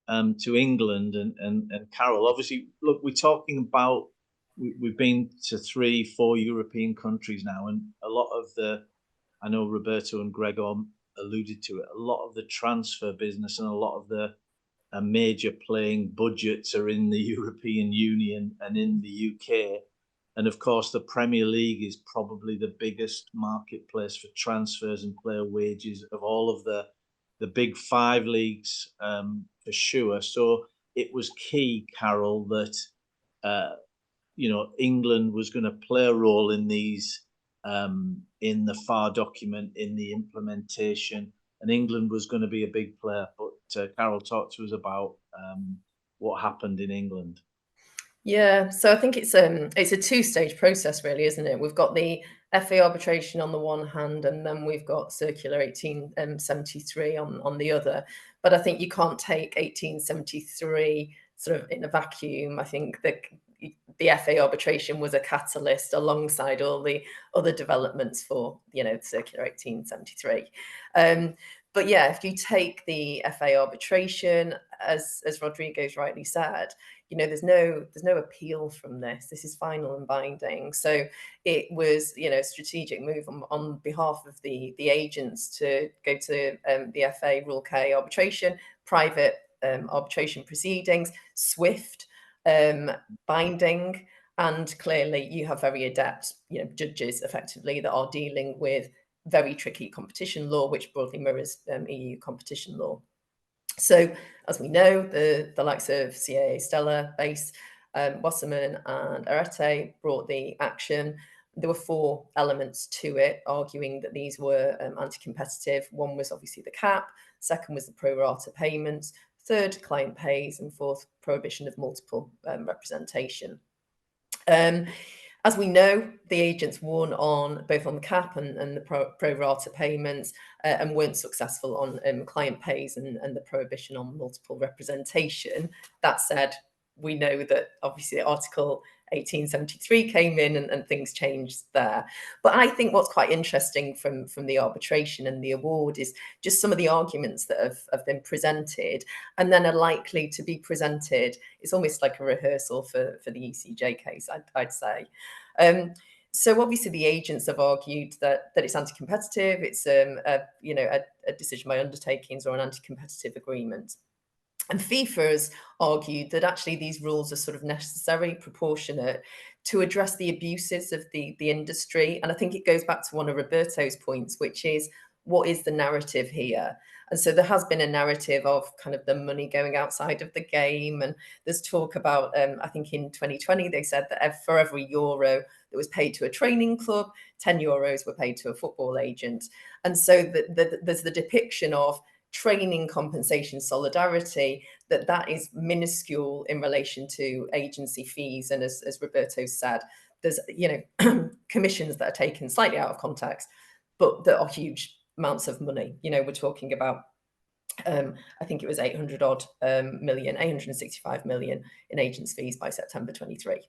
to England and Carol. Obviously, look, we're talking about we've been to 3-4 European countries now, and a lot of I know Roberto and Gregor alluded to it. A lot of the transfer business and a lot of the major playing budgets are in the European Union and in the UK. And of course, the Premier League is probably the biggest marketplace for transfers and player wages of all of the big 5 leagues, for sure. So it was key, Carol, that England was going to play a role in these, in the FAR document, in the implementation, and England was going to be a big player. But Carol, talk to us about what happened in England. Yeah, so I think it's a 2-stage process, really, isn't it? We've got the FA arbitration on the one hand, and then we've got Circular 1873 on the other. But I think you can't take 1873 sort of in a vacuum. I think that the FA arbitration was a catalyst alongside all the other developments for, Circular 1873. But yeah, if you take the FA arbitration, as Rodrigo's rightly said, there's no appeal from this. This is final and binding. So it was, a strategic move on behalf of the agents to go to the FA Rule K arbitration, private arbitration proceedings, swift, binding, and clearly you have very adept, judges effectively that are dealing with very tricky competition law, which broadly mirrors EU competition law. So, as we know, the likes of CAA, Stella, Base, Wasserman and Arete brought the action. There were 4 elements to it, arguing that these were anti-competitive. One was obviously the cap, second was the pro rata payments, third, client pays, and fourth, prohibition of multiple representation. As we know, the agents won both on the cap and the pro rata payments, and weren't successful on client pays and the prohibition on multiple representation. That said, we know that obviously Article 1873 came in and things changed there. But I think what's quite interesting from the arbitration and the award is just some of the arguments that have been presented and then are likely to be presented. It's almost like a rehearsal for the ECJ case, I'd say. So obviously the agents have argued that it's anti-competitive. It's a decision by undertakings or an anti-competitive agreement. And FIFA has argued that actually these rules are sort of necessary, proportionate to address the abuses of the industry. And I think it goes back to one of Roberto's points, which is, what is the narrative here? And so there has been a narrative of kind of the money going outside of the game. And there's talk about, I think in 2020, they said that for every euro that was paid to a training club, 10 euros were paid to a football agent. And so there's the depiction of training compensation solidarity, that is minuscule in relation to agency fees. And as Roberto said, there's, commissions that are taken slightly out of context, but that are huge amounts of money. We're talking about, I think it was 865 million in agents fees by September 23.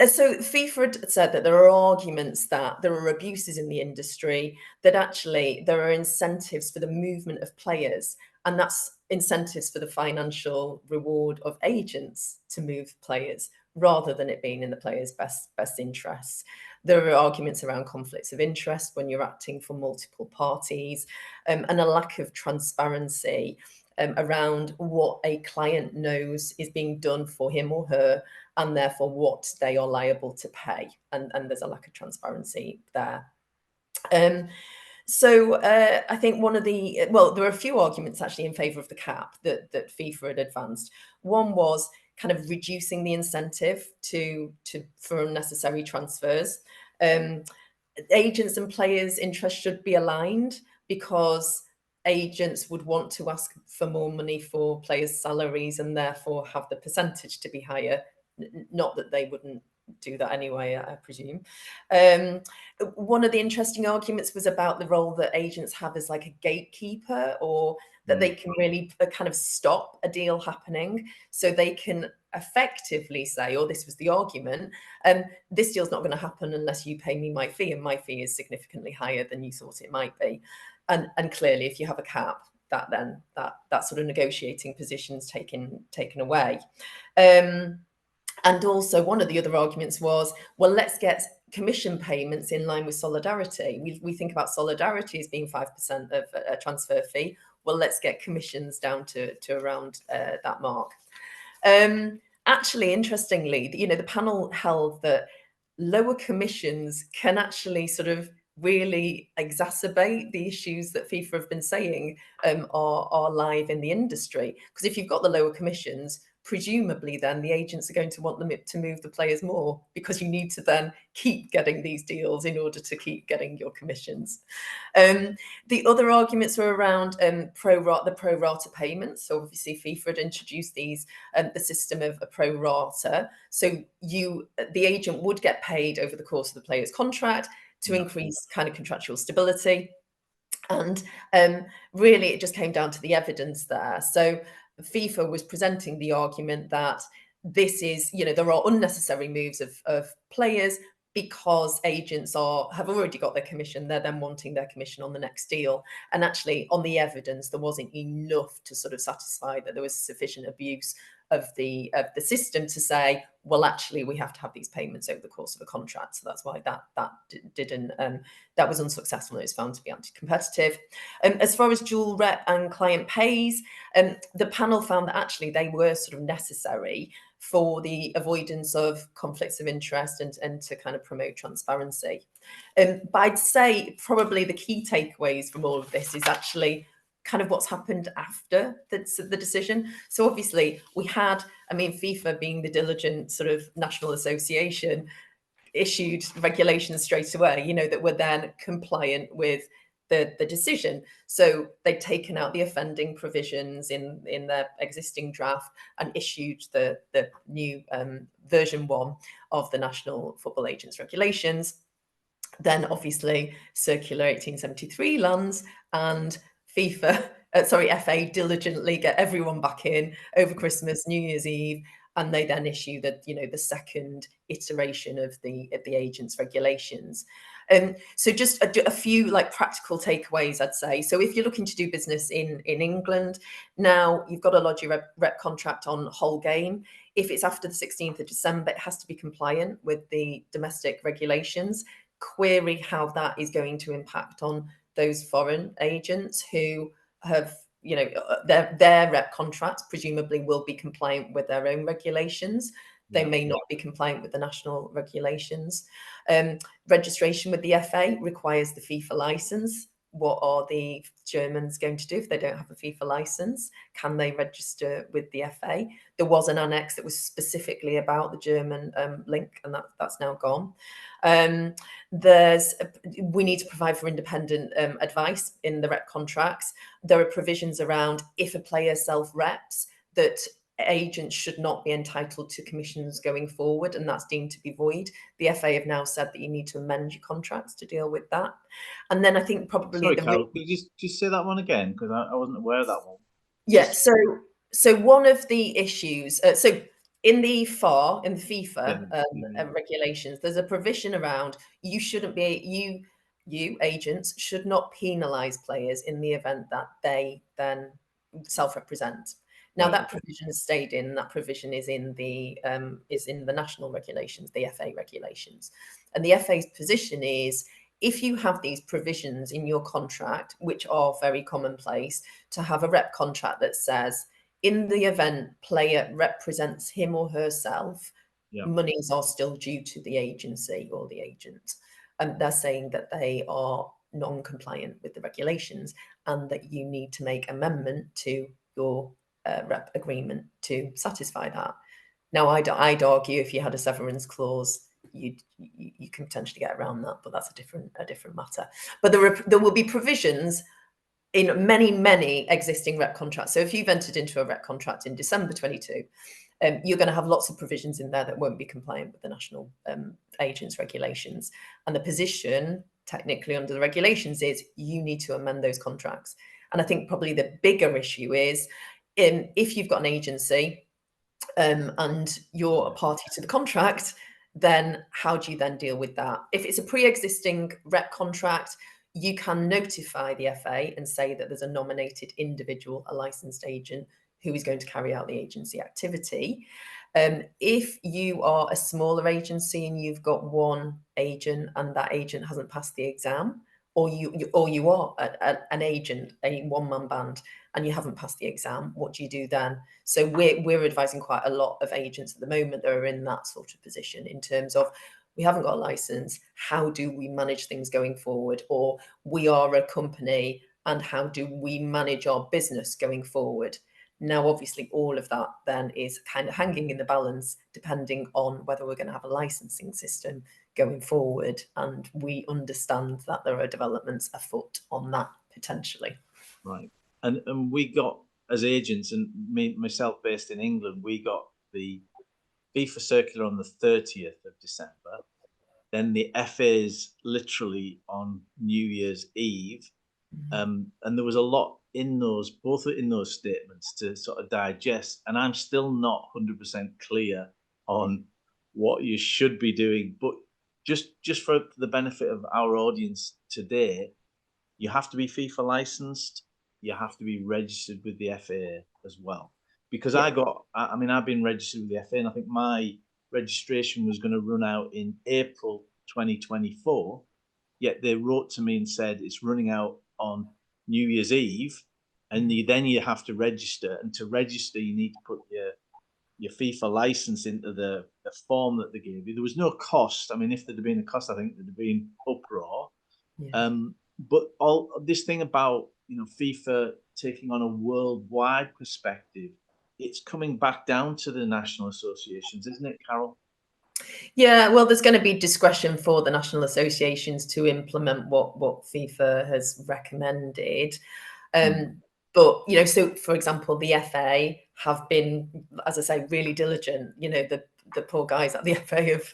So FIFA had said that there are arguments that there are abuses in the industry, that actually there are incentives for the movement of players, and that's incentives for the financial reward of agents to move players rather than it being in the players' best interests. There are arguments around conflicts of interest when you're acting for multiple parties, and a lack of transparency around what a client knows is being done for him or her, and therefore what they are liable to pay. And there's a lack of transparency there. So I think there are a few arguments actually in favour of the cap that FIFA had advanced. One was, kind of reducing the incentive for unnecessary transfers. Agents and players' interests should be aligned, because agents would want to ask for more money for players' salaries and therefore have the percentage to be higher. Not that they wouldn't do that anyway, I presume. One of the interesting arguments was about the role that agents have as like a gatekeeper, or that they can really kind of stop a deal happening. So they can effectively say, or this was the argument, this deal's not going to happen unless you pay me my fee, and my fee is significantly higher than you thought it might be. And clearly, if you have a cap, that sort of negotiating position's taken away. And also, one of the other arguments was, well, let's get commission payments in line with solidarity. We think about solidarity as being 5% of a transfer fee. Well, let's get commissions down to around that mark. Actually, interestingly, the panel held that lower commissions can actually sort of really exacerbate the issues that FIFA have been saying are live in the industry. Because if you've got the lower commissions, presumably then the agents are going to want them to move the players more, because you need to then keep getting these deals in order to keep getting your commissions. The other arguments were around the pro rata payments. So obviously FIFA had introduced the system of a pro rata. So the agent would get paid over the course of the player's contract to increase kind of contractual stability. And really, it just came down to the evidence there. So FIFA was presenting the argument that this is, there are unnecessary moves of players, because agents have already got their commission. They're then wanting their commission on the next deal. And actually, on the evidence, there wasn't enough to sort of satisfy that there was sufficient abuse of the system to say, well, actually, we have to have these payments over the course of a contract. So that's why that was unsuccessful. It was found to be anti-competitive. As far as dual rep and client pays, the panel found that actually they were sort of necessary for the avoidance of conflicts of interest and to kind of promote transparency. But I'd say probably the key takeaways from all of this is actually kind of what's happened after the decision. So obviously we had, FIFA being the diligent sort of national association, issued regulations straight away, that were then compliant with the decision. So they'd taken out the offending provisions in their existing draft and issued the new version 1 of the National Football Agents Regulations. Then obviously Circular 1873 lands, and FA diligently get everyone back in over Christmas, New Year's Eve, and they then issue the second iteration of the agents regulations. So just a few practical takeaways, I'd say. So if you're looking to do business in England, now you've got to lodge your rep contract on whole game. If it's after the 16th of December, it has to be compliant with the domestic regulations. Query how that is going to impact on those foreign agents who have, their rep contracts presumably will be compliant with their own regulations. They may not be compliant with the national regulations. Registration with the FA requires the FIFA license. What are the Germans going to do if they don't have a FIFA license? Can they register with the FA? There was an annex that was specifically about the German link, and that's now gone. We need to provide for independent advice in the rep contracts. There are provisions around if a player self-reps, that agents should not be entitled to commissions going forward, and that's deemed to be void. The FA have now said that you need to amend your contracts to deal with that. And then I think probably... Sorry, Carol, could you just say that one again? Because I wasn't aware of that one. Yeah, so one of the issues... so in the FAR, in the FIFA regulations, there's a provision around you shouldn't be... You agents should not penalise players in the event that they then self-represent. Now that provision has stayed in. That provision is in the national regulations, the FA regulations, and the FA's position is if you have these provisions in your contract, which are very commonplace, to have a rep contract that says in the event player represents him or herself, monies are still due to the agency or the agent, and they're saying that they are non-compliant with the regulations and that you need to make amendment to your rep agreement to satisfy that. Now, I'd argue if you had a severance clause, you can potentially get around that, but that's a different matter. But there will be provisions in many existing rep contracts. So if you've entered into a rep contract in December 22, you're going to have lots of provisions in there that won't be compliant with the national agents regulations. And the position technically under the regulations is you need to amend those contracts. And I think probably the bigger issue is if you've got an agency and you're a party to the contract, then how do you then deal with that? If it's a pre-existing rep contract, you can notify the FA and say that there's a nominated individual, a licensed agent, who is going to carry out the agency activity. If you are a smaller agency and you've got one agent and that agent hasn't passed the exam, or you are an agent, a one-man band, and you haven't passed the exam, what do you do then? So we're advising quite a lot of agents at the moment that are in that sort of position in terms of, we haven't got a license, how do we manage things going forward? Or we are a company, and how do we manage our business going forward? Now, obviously, all of that then is kind of hanging in the balance, depending on whether we're going to have a licensing system going forward. And we understand that there are developments afoot on that potentially. Right. And we got, as agents, and myself based in England, we got the FIFA circular on the 30th of December. Then the FA's literally on New Year's Eve. And there was a lot in those, both in those statements to sort of digest. And I'm still not 100% clear on what you should be doing. But just for the benefit of our audience today, you have to be FIFA licensed. You have to be registered with the FAA as well. Because I've been registered with the FAA, and I think my registration was going to run out in April 2024. Yet they wrote to me and said it's running out on New Year's Eve, and then you have to register. And to register, you need to put your FIFA license into the form that they gave you. There was no cost. I mean, if there'd been a cost, I think there'd have been uproar. Yeah. But all this thing about FIFA taking on a worldwide perspective, it's coming back down to the national associations, isn't it, Carol? Yeah, well, there's going to be discretion for the national associations to implement what FIFA has recommended. But, so for example, the FA have been, as I say, really diligent. The poor guys at the FA have,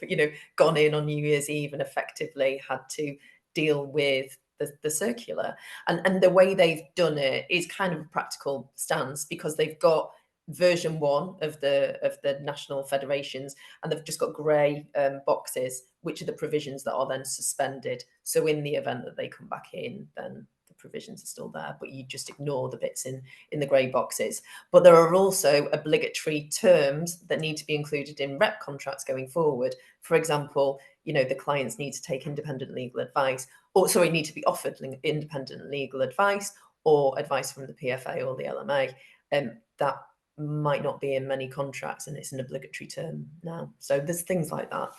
gone in on New Year's Eve and effectively had to deal with the circular. And the way they've done it is kind of a practical stance, because they've got version 1 of the national federations, and they've just got grey boxes, which are the provisions that are then suspended. So in the event that they come back in, then the provisions are still there, but you just ignore the bits in the grey boxes. But there are also obligatory terms that need to be included in rep contracts going forward. For example, the clients need to take independent legal advice, need to be offered independent legal advice or advice from the PFA or the LMA. That might not be in many contracts, and it's an obligatory term now. So there's things like that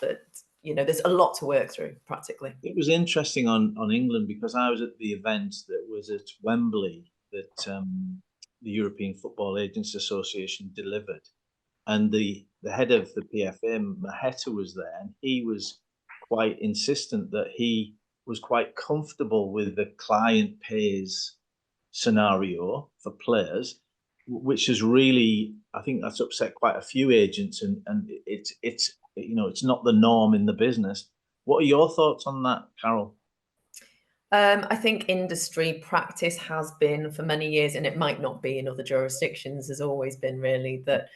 there's a lot to work through practically. It was interesting on England, because I was at the event that was at Wembley that the European Football Agents Association delivered, and the head of the PFA, Maheta, was there, and he was quite insistent that he was quite comfortable with the client pays scenario for players, which is really, I think that's upset quite a few agents, and it's not the norm in the business. What are your thoughts on that, Carol? I think industry practice has been for many years, and it might not be in other jurisdictions, has always been really that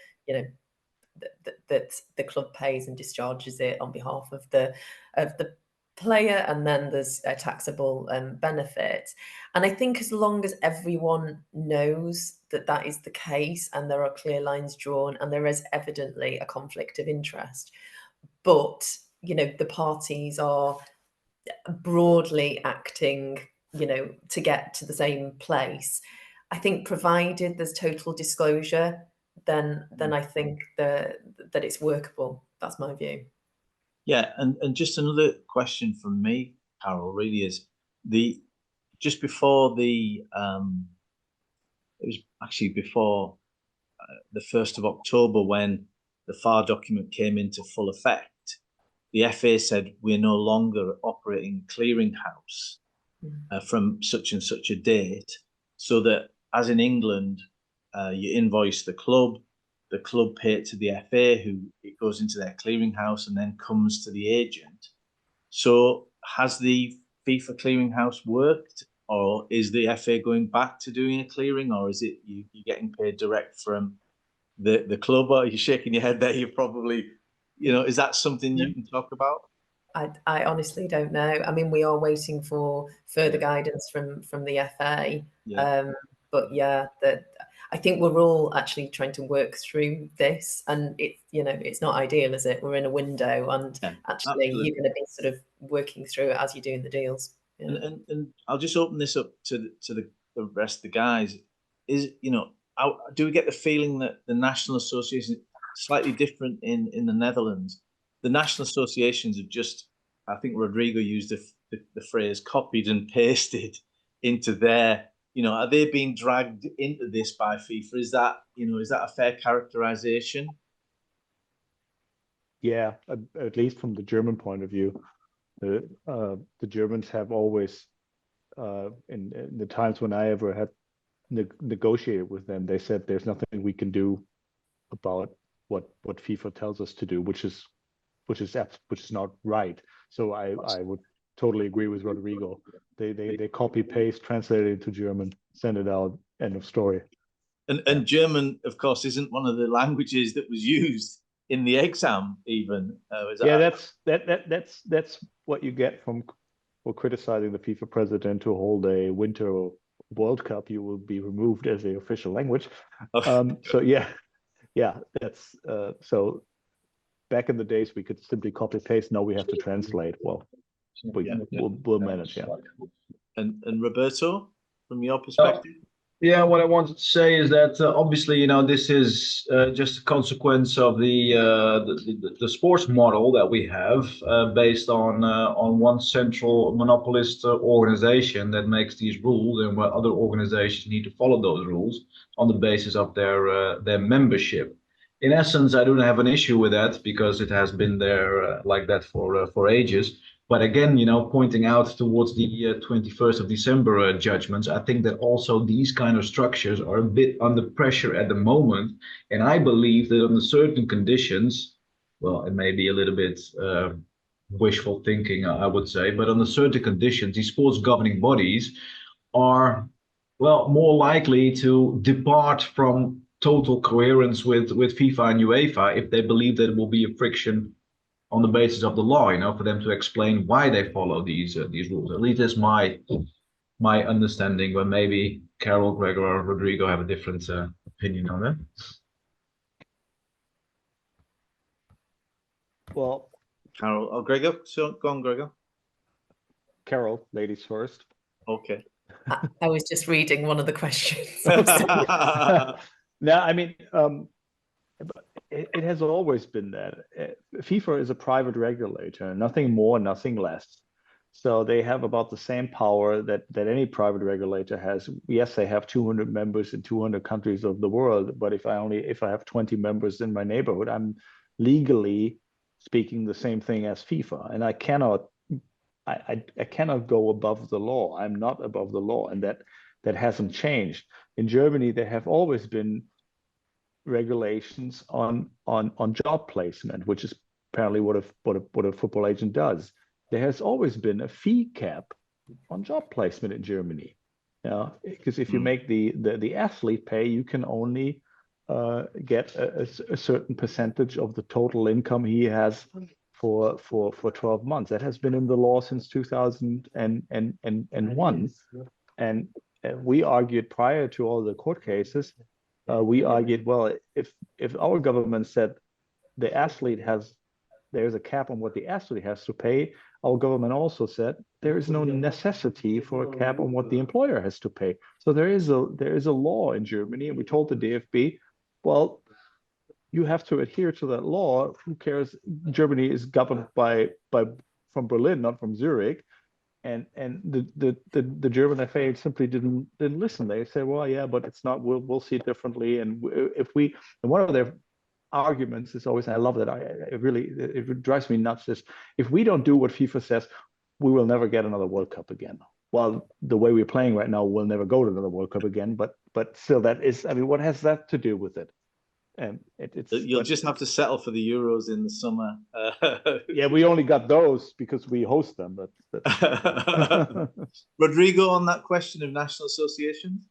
that the club pays and discharges it on behalf of the player, and then there's a taxable benefit. And I think as long as everyone knows that that is the case, and there are clear lines drawn, and there is evidently a conflict of interest, but the parties are broadly acting to get to the same place, I think provided there's total disclosure, then I think that it's workable. That's my view. Yeah, and just another question from me, Carol, really is just before it was actually before the 1st of October, when the FAR document came into full effect, the FA said we're no longer operating clearinghouse from such and such a date, so that as in England, you invoice the club pay it to the FA, who it goes into their clearinghouse and then comes to the agent. So has the FIFA clearinghouse worked, or is the FA going back to doing a clearing, or is it you getting paid direct from the club? Or are you shaking your head there? You're probably, is that something you can talk about? I honestly don't know. I mean, we are waiting for further guidance from the FA. Yeah. But yeah, I think we're all actually trying to work through this, and it's not ideal, is it? We're in a window, and actually absolutely. you're going to be sort of working through it as you're doing the deals. Yeah. And I'll just open this up to the rest of the guys. Do we get the feeling that the national association is slightly different in the Netherlands? The national associations have just, I think Rodrigo used the phrase, copied and pasted into their. Are they being dragged into this by FIFA? Is that a fair characterization? Yeah, at least from the German point of view, the Germans have always, in the times when I ever had negotiated with them, they said there's nothing we can do about what FIFA tells us to do, which is not right. So I would totally agree with Rodrigo. They copy paste, translate it into German, send it out, end of story. And German, of course, isn't one of the languages that was used in the exam even. That's what you get for criticizing the FIFA president to hold a Winter World Cup. You will be removed as the official language. So that's so. Back in the days, we could simply copy paste. Now we have to translate. Well, we'll manage. Yeah. And Roberto, from your perspective. Yeah, what I wanted to say is that obviously, this is just a consequence of the sports model that we have based on one central monopolist organization that makes these rules, and where other organizations need to follow those rules on the basis of their membership. In essence, I don't have an issue with that because it has been there like that for ages. But again, pointing out towards the 21st of December judgments, I think that also these kind of structures are a bit under pressure at the moment. And I believe that under certain conditions, well, it may be a little bit wishful thinking, I would say, but under certain conditions, these sports governing bodies are, well, more likely to depart from total coherence with FIFA and UEFA if they believe that it will be a friction on the basis of the law, for them to explain why they follow these rules. At least that's my understanding, but maybe Carol, Gregor, or Rodrigo have a different opinion on that. Well, Carol or Gregor? So go on, Gregor. Carol, ladies first. Okay. I was just reading one of the questions. No, I mean, it has always been that FIFA is a private regulator, nothing more, nothing less. So they have about the same power that any private regulator has. Yes, they have 200 members in 200 countries of the world, but if I have 20 members in my neighborhood, I'm legally speaking the same thing as FIFA, and I cannot go above the law. I'm not above the law, and that hasn't changed. In Germany, there have always been regulations on job placement, which is apparently what a football agent does. There has always been a fee cap on job placement in Germany. Because if you make the athlete pay, you can only get a certain percentage of the total income he has for 12 months. That has been in the law since 2001. And we argued prior to all the court cases, we argued, well, if our government said there's a cap on what the athlete has to pay, our government also said there is no necessity for a cap on what the employer has to pay. So there is a law in Germany, and we told the DFB, well, you have to adhere to that law. Who cares? Germany is governed from Berlin, not from Zurich. And the German FA simply didn't listen. They said, well, yeah, but it's not. We'll see it differently. And one of their arguments is always, and I love that. It drives me nuts. Is if we don't do what FIFA says, we will never get another World Cup again. Well, the way we're playing right now, we'll never go to another World Cup again. But still, that is, I mean, what has that to do with it? You'll just have to settle for the Euros in the summer. Yeah, we only got those because we host them. But Rodrigo, on that question of national associations.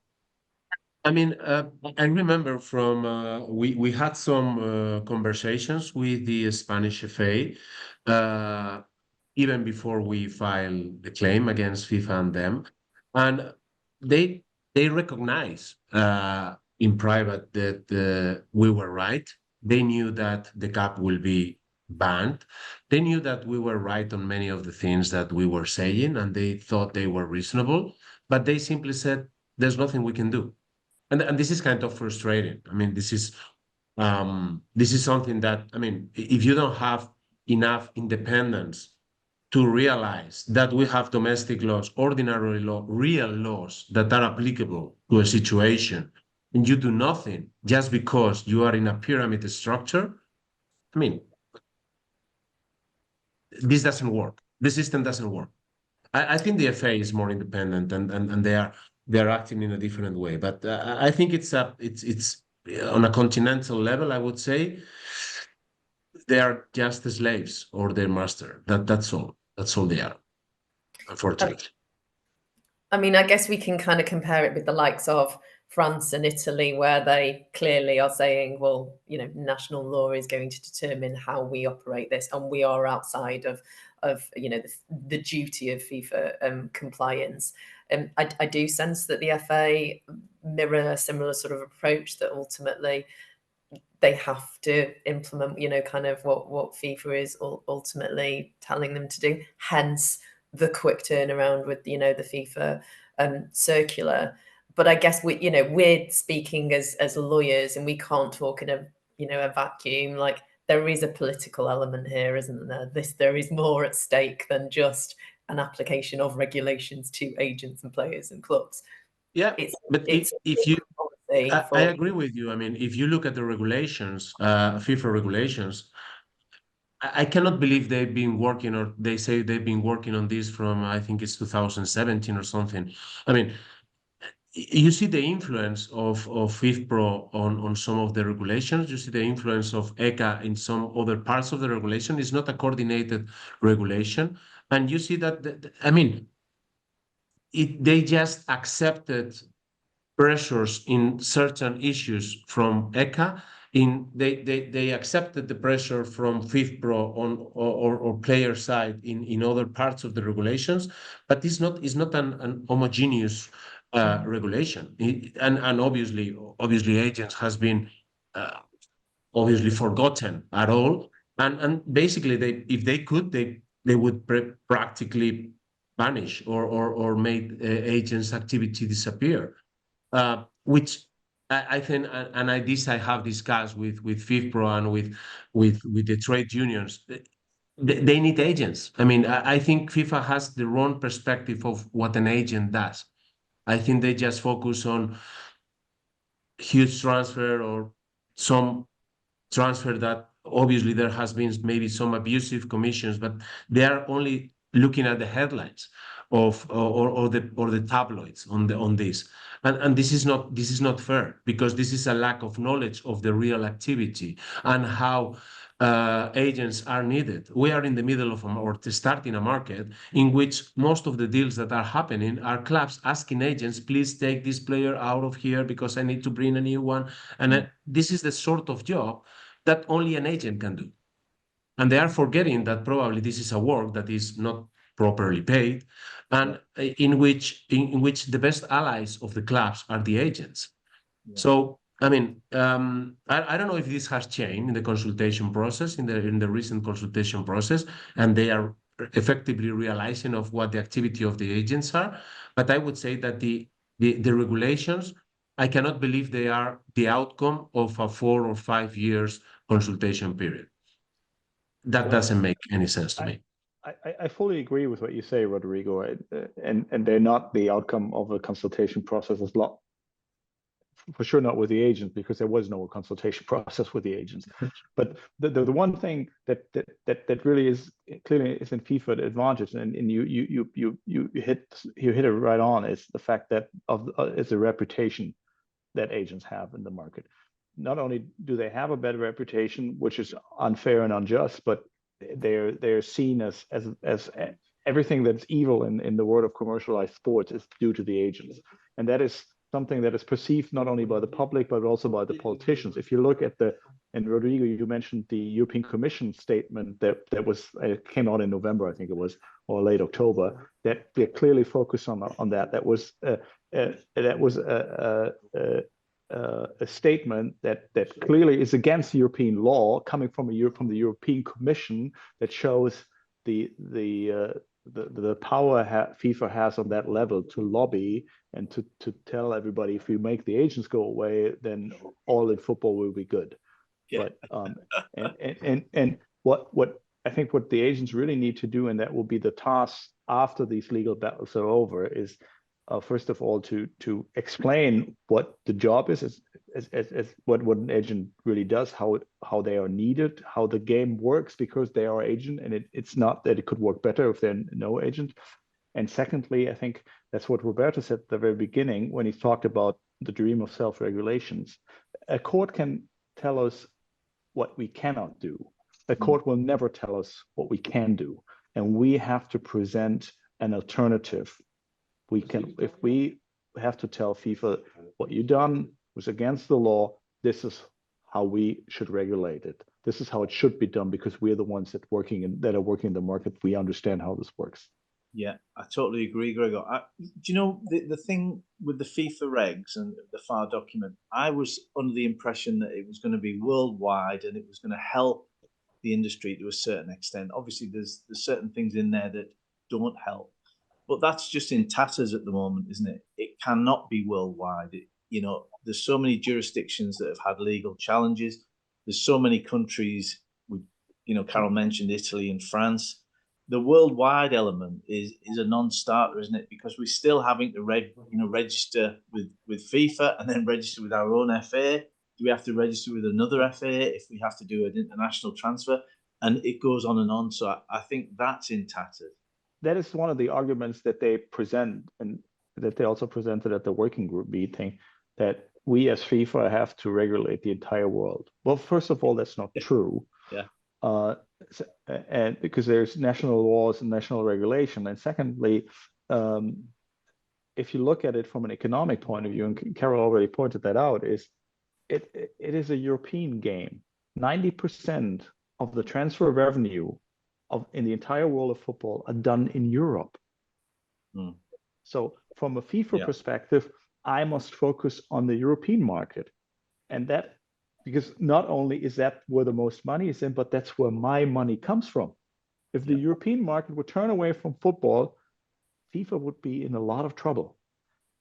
I mean, I remember from we had some conversations with the Spanish FA even before we filed the claim against FIFA and them, and they recognize in private that we were right. They knew that the cup will be banned. They knew that we were right on many of the things that we were saying, and they thought they were reasonable. But they simply said, "There's nothing we can do," and this is kind of frustrating. I mean, this is something that, I mean, if you don't have enough independence to realize that we have domestic laws, ordinary law, real laws that are applicable to a situation, and you do nothing just because you are in a pyramid structure, I mean, this doesn't work. The system doesn't work. I think the FA is more independent, and they're acting in a different way. But I think it's on a continental level, I would say, they are just the slaves or their master. That's all. That's all they are, unfortunately. I mean, I guess we can kind of compare it with the likes of France and Italy, where they clearly are saying, well, you know, national law is going to determine how we operate this, and we are outside of you know, the duty of FIFA compliance. And I do sense that the FA mirror a similar sort of approach, that ultimately they have to implement, you know, kind of what FIFA is ultimately telling them to do. Hence the quick turnaround with, you know, the FIFA circular. But I guess we're speaking as lawyers, and we can't talk in a vacuum. Like, there is a political element here, isn't there? There is more at stake than just an application of regulations to agents and players and clubs. Yeah, if you, I agree with you. I mean, if you look at the regulations, FIFA regulations, I cannot believe they've been working, or they say they've been working on this from, I think it's 2017 or something. I mean, you see the influence of FIFPro on some of the regulations. You see the influence of ECA in some other parts of the regulation. It's not a coordinated regulation. And you see that, I mean, they just accepted pressures in certain issues from ECA. They accepted the pressure from FIFPro or player side in other parts of the regulations, but it's not an homogeneous regulation. And obviously agents has been obviously forgotten at all. And basically if they could, they would practically banish or make agents' activity disappear. Which I think, and I have discussed with FIFPro and with the trade unions. They need agents. I mean, I think FIFA has the wrong perspective of what an agent does. I think they just focus on huge transfer or some transfer that obviously there has been maybe some abusive commissions, but they are only looking at the headlines of or the tabloids on this. And this is not fair, because this is a lack of knowledge of the real activity and how agents are needed. We are in the middle of starting a market in which most of the deals that are happening are clubs asking agents, please take this player out of here because I need to bring a new one. And this is the sort of job that only an agent can do. And they are forgetting that probably this is a work that is not properly paid, and in which the best allies of the clubs are the agents. Yeah. So, I mean, I don't know if this has changed in the consultation process, in the recent consultation process, and they are effectively realizing of what the activity of the agents are. But I would say that the regulations, I cannot believe they are the outcome of a 4 or 5 years consultation period. That doesn't make any sense to me. I fully agree with what you say, Rodrigo, and they're not the outcome of a consultation process. for sure not with the agents, because there was no consultation process with the agents. But the one thing that really is clearly is in FIFA the advantage, and you hit it right on, is the fact that is the reputation that agents have in the market. Not only do they have a better reputation, which is unfair and unjust, but they're seen as everything that's evil in the world of commercialized sports is due to the agents. And that is something that is perceived not only by the public, but also by the politicians. If you look at and Rodrigo, you mentioned the European Commission statement that came out in November, I think it was, or late October, that they clearly focused on that. That was a statement that clearly is against European law, coming from the European Commission, that shows the power FIFA has on that level to lobby and to tell everybody, if you make the agents go away, then all in football will be good. Yeah. But and what I think what the agents really need to do, and that will be the task after these legal battles are over, is first of all to explain what the job is, as what an agent really does, how they are needed, how the game works, because they are agent, and it's not that it could work better if they're no agent. And secondly, I think that's what Roberto said at the very beginning when he talked about the dream of self-regulations. A court can tell us what we cannot do. A court will never tell us what we can do, and we have to present an alternative. We can, if we have to tell FIFA what you done was against the law, this is how we should regulate it. This is how it should be done, because we're the ones that are working in the market. We understand how this works. Yeah, I totally agree, Gregor. Do you know the thing with the FIFA regs and the FAR document? I was under the impression that it was going to be worldwide and it was going to help the industry to a certain extent. Obviously, there's certain things in there that don't help. But that's just in tatters at the moment, isn't it? It cannot be worldwide. There's so many jurisdictions that have had legal challenges. There's so many countries. Carol mentioned Italy and France. The worldwide element is a non-starter, isn't it? Because we're still having to register with FIFA and then register with our own FA. Do we have to register with another FA if we have to do an international transfer? And it goes on and on. So I think that's in tatters. That is one of the arguments that they present, and that they also presented at the working group meeting, that we as FIFA have to regulate the entire world. Well, first of all, that's not true. Yeah. And because there's national laws and national regulation. And secondly, if you look at it from an economic point of view, and Carol already pointed that out, is it is a European game. 90% of the transfer revenue in the entire world of football are done in Europe. So from a FIFA perspective, I must focus on the European market. And that, because not only is that where the most money is in, but that's where my money comes from. If the European market would turn away from football, FIFA would be in a lot of trouble.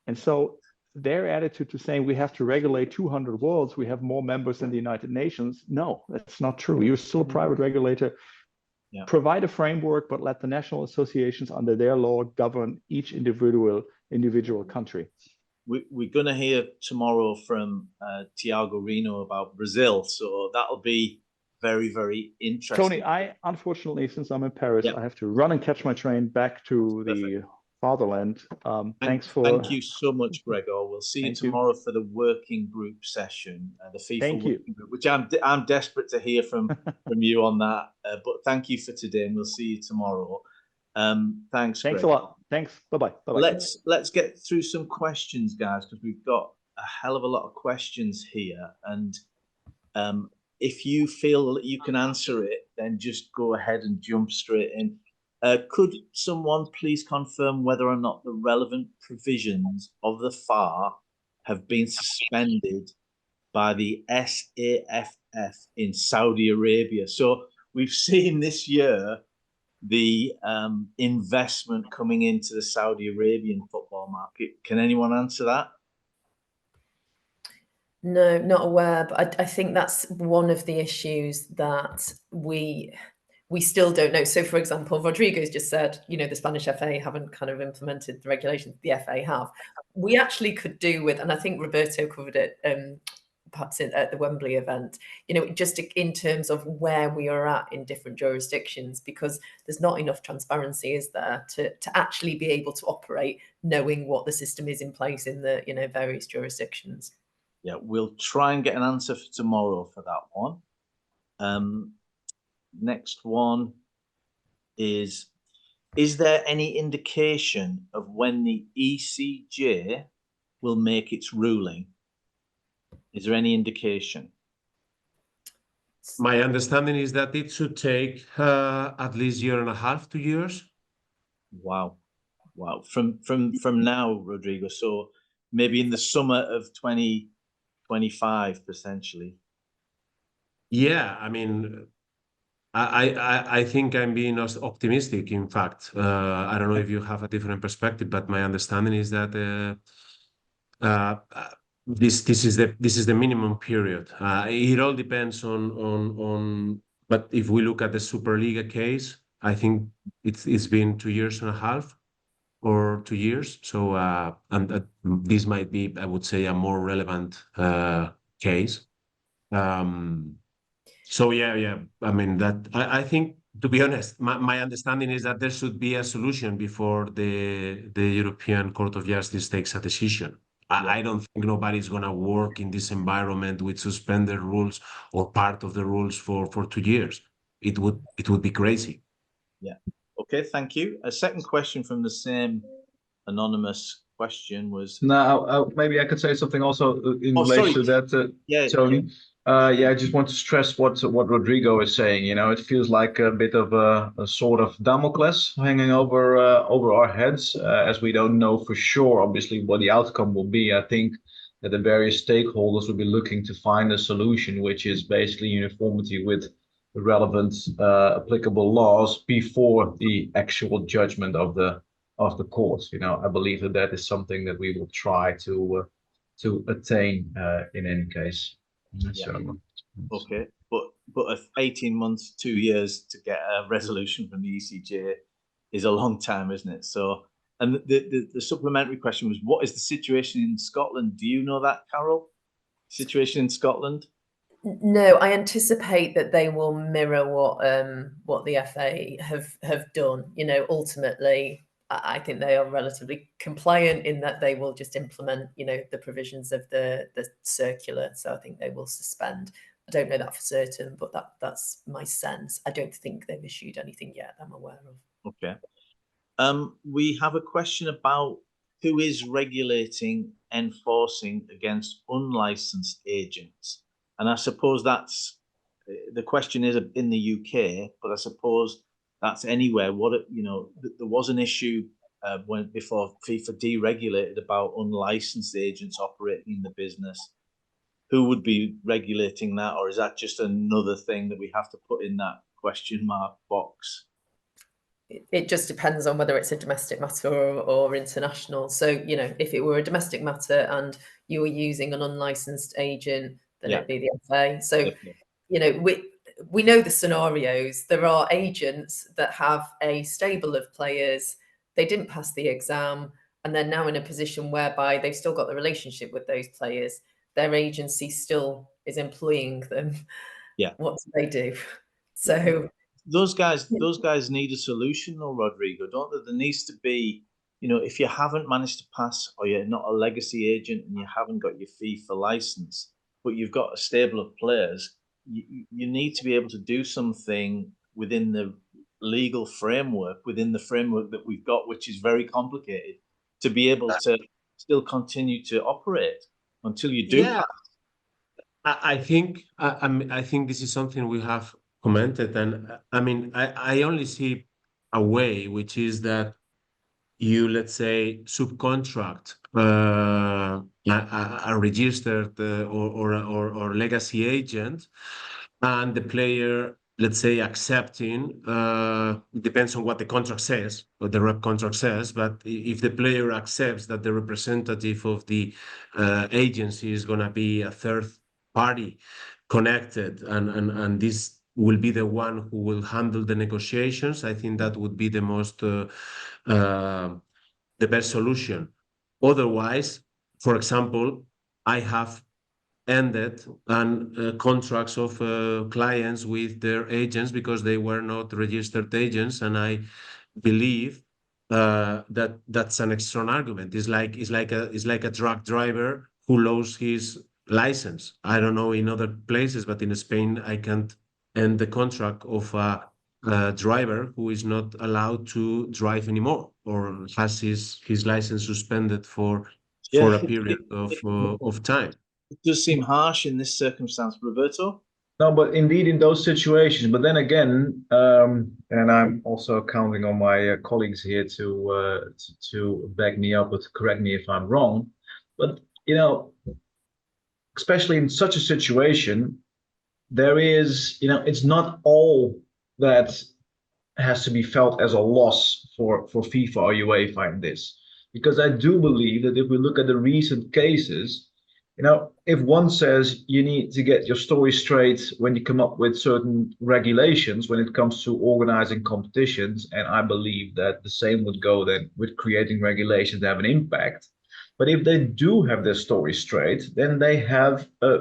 And so their attitude to saying we have to regulate 200 worlds, we have more members than the United Nations, no, that's not true. You're still a private regulator. Yeah. Provide a framework, but let the national associations under their law govern each individual country. We're going to hear tomorrow from Thiago Reno about Brazil, so that'll be very, very interesting. Tony, unfortunately, since I'm in Paris, I have to run and catch my train back to the fatherland. Thank you so much, Gregor. We'll see you tomorrow for the working group session, the FIFA working group, which I'm desperate to hear from you on that. But thank you for today, and we'll see you tomorrow. Thanks Gregor. A lot. Thanks. Bye-bye. Let's get through some questions, guys, because we've got a hell of a lot of questions here. And if you feel that you can answer it, then just go ahead and jump straight in. Could someone please confirm whether or not the relevant provisions of the FAR have been suspended by the SAFF in Saudi Arabia? So we've seen this year the investment coming into the Saudi Arabian football market. Can anyone answer that? No, not aware, but I think that's one of the issues that we we still don't know. So, for example, Rodrigo's just said, the Spanish FA haven't kind of implemented the regulations the FA have. We actually could do with, and I think Roberto covered it perhaps at the Wembley event, just in terms of where we are at in different jurisdictions, because there's not enough transparency, is there, to actually be able to operate knowing what the system is in place in the various jurisdictions. Yeah, we'll try and get an answer for tomorrow for that one. Next one is there any indication of when the ECJ will make its ruling? Is there any indication? My understanding is that it should take at least 1.5 to 2 years. Wow. From now, Rodrigo. So maybe in the summer of 2025, potentially. Yeah, I mean, I think I'm being optimistic. In fact, I don't know if you have a different perspective, but my understanding is that this is the minimum period. It all depends on. But if we look at the Superliga case, I think it's been 2.5 years or 2 years. So and this might be, I would say, a more relevant case. So yeah. I mean that I think, to be honest, my understanding is that there should be a solution before the European Court of Justice takes a decision. I don't think nobody's gonna work in this environment with suspended rules or part of the rules for 2 years. It would be crazy. Yeah. Okay, thank you. A second question from the same anonymous question was. Now, maybe I could say something also in relation to that, Tony. I just want to stress what Rodrigo is saying. It feels like a bit of a sort of Damocles hanging over our heads, as we don't know for sure, obviously, what the outcome will be. I think that the various stakeholders will be looking to find a solution, which is basically uniformity with the relevant applicable laws before the actual judgment of the courts. I believe that is something that we will try to attain in any case. Okay, but 18 months, 2 years to get a resolution from the ECJ is a long time, isn't it? So, and the supplementary question was, what is the situation in Scotland? Do you know that, Carol? Situation in Scotland? No, I anticipate that they will mirror what the FA have done. Ultimately, I think they are relatively compliant in that they will just implement, the provisions of the circular. So I think they will suspend. I don't know that for certain, but that's my sense. I don't think they've issued anything yet I'm aware of. Okay. We have a question about who is regulating, enforcing against unlicensed agents. And I suppose that's the question is in the UK, but I suppose that's anywhere. There was an issue before FIFA deregulated about unlicensed agents operating in the business. Who would be regulating that, or is that just another thing that we have to put in that question mark box? It just depends on whether it's a domestic matter or international. So, if it were a domestic matter and you were using an unlicensed agent, then it'd be the FA. So, we know the scenarios. There are agents that have a stable of players. They didn't pass the exam, and they're now in a position whereby they've still got the relationship with those players. Their agency still is employing them. Yeah. What do they do? So those guys need a solution, though, Rodrigo, don't they? There needs to be, if you haven't managed to pass, or you're not a legacy agent and you haven't got your FIFA license, but you've got a stable of players, you need to be able to do something within the legal framework, within the framework that we've got, which is very complicated, to be able to still continue to operate until you do. Yeah, I think this is something we have commented, and I mean, I only see a way, which is that you, let's say, subcontract a registered or legacy agent, and the player, let's say, accepting, depends on what the contract says, what the rep contract says, but if the player accepts that the representative of the agency is going to be a third party connected, and will be the one who will handle the negotiations. I think that would be the most the best solution. Otherwise, for example, I have ended and contracts of clients with their agents because they were not registered agents, and I believe that that's an extra argument. It's like a truck driver who lost his license. I don't know in other places, but in Spain, I can't end the contract of a driver who is not allowed to drive anymore or has his license suspended for a period of time. It does seem harsh in this circumstance, Roberto. No, but indeed in those situations. But then again, and I'm also counting on my colleagues here to back me up or to correct me if I'm wrong. But especially in such a situation, there is, it's not all that has to be felt as a loss for FIFA or UEFA in this, because I do believe that if we look at the recent cases. If one says you need to get your story straight when you come up with certain regulations when it comes to organizing competitions, and I believe that the same would go then with creating regulations that have an impact. But if they do have their story straight, then they have a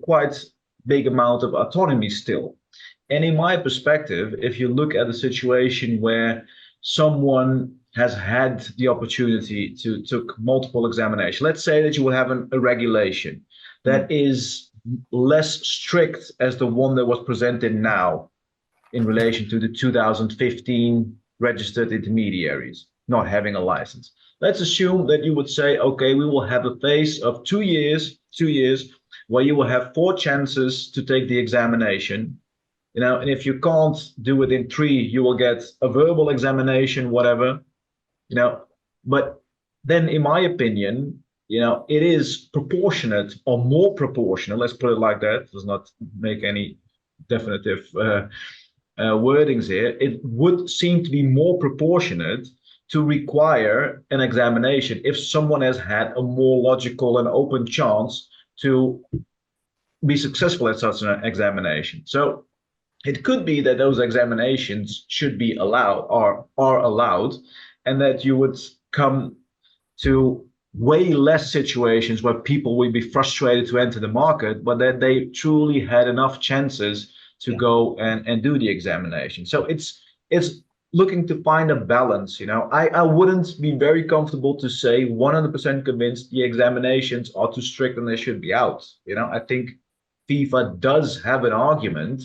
quite big amount of autonomy still. And in my perspective, if you look at a situation where someone has had the opportunity to took multiple examinations. Let's say that you will have a regulation that is less strict as the one that was presented now in relation to the 2015 registered intermediaries not having a license. Let's assume that you would say, okay, we will have a phase of 2 years, where you will have 4 chances to take the examination. And if you can't do it in 3, you will get a verbal examination, whatever. But then in my opinion, it is proportionate or more proportional, let's put it like that, it does not make any definitive wordings here. It would seem to be more proportionate to require an examination if someone has had a more logical and open chance to be successful at such an examination. So it could be that those examinations should be allowed or are allowed, and that you would come to way less situations where people will be frustrated to enter the market, but that they truly had enough chances to go and do the examination. So it's looking to find a balance. I wouldn't be very comfortable to say 100% convinced the examinations are too strict and they should be out. I think FIFA does have an argument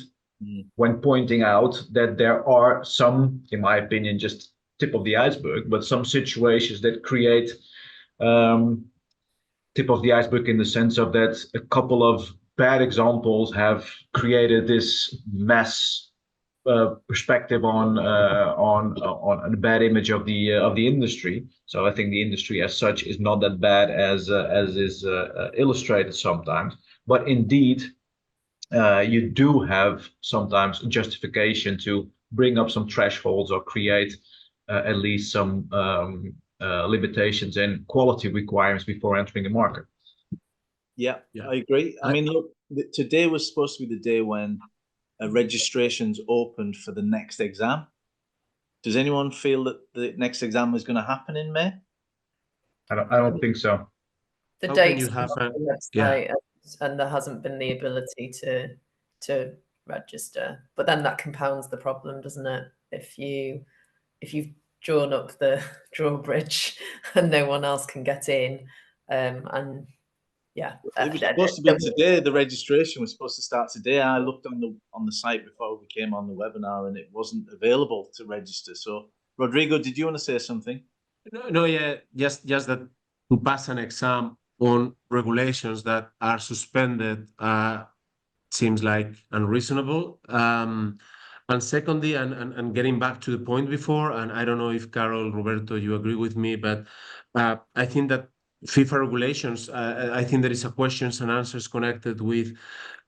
when pointing out that there are some, in my opinion, just tip of the iceberg, but some situations that create tip of the iceberg in the sense of that a couple of bad examples have created this mass perspective on the bad image of the industry. So I think the industry as such is not that bad as is illustrated sometimes, but indeed you do have sometimes justification to bring up some thresholds or create at least some limitations and quality requirements before entering the market. Yeah, I agree. I mean, look, today was supposed to be the day when registrations opened for the next exam. Does anyone feel that the next exam is going to happen in May? I don't think so. The How dates can you have on the website, and there hasn't been the ability to register. But then that compounds the problem, doesn't it? If you've drawn up the drawbridge and no one else can get in, and yeah, it was supposed to be today. The registration was supposed to start today. I looked on the site before we came on the webinar, and it wasn't available to register. So, Rodrigo, did you want to say something? No, yeah, just that to pass an exam on regulations that are suspended seems like unreasonable. And secondly, and getting back to the point before, and I don't know if Carol, Roberto, you agree with me, but I think that FIFA regulations, I think there is a questions and answers connected with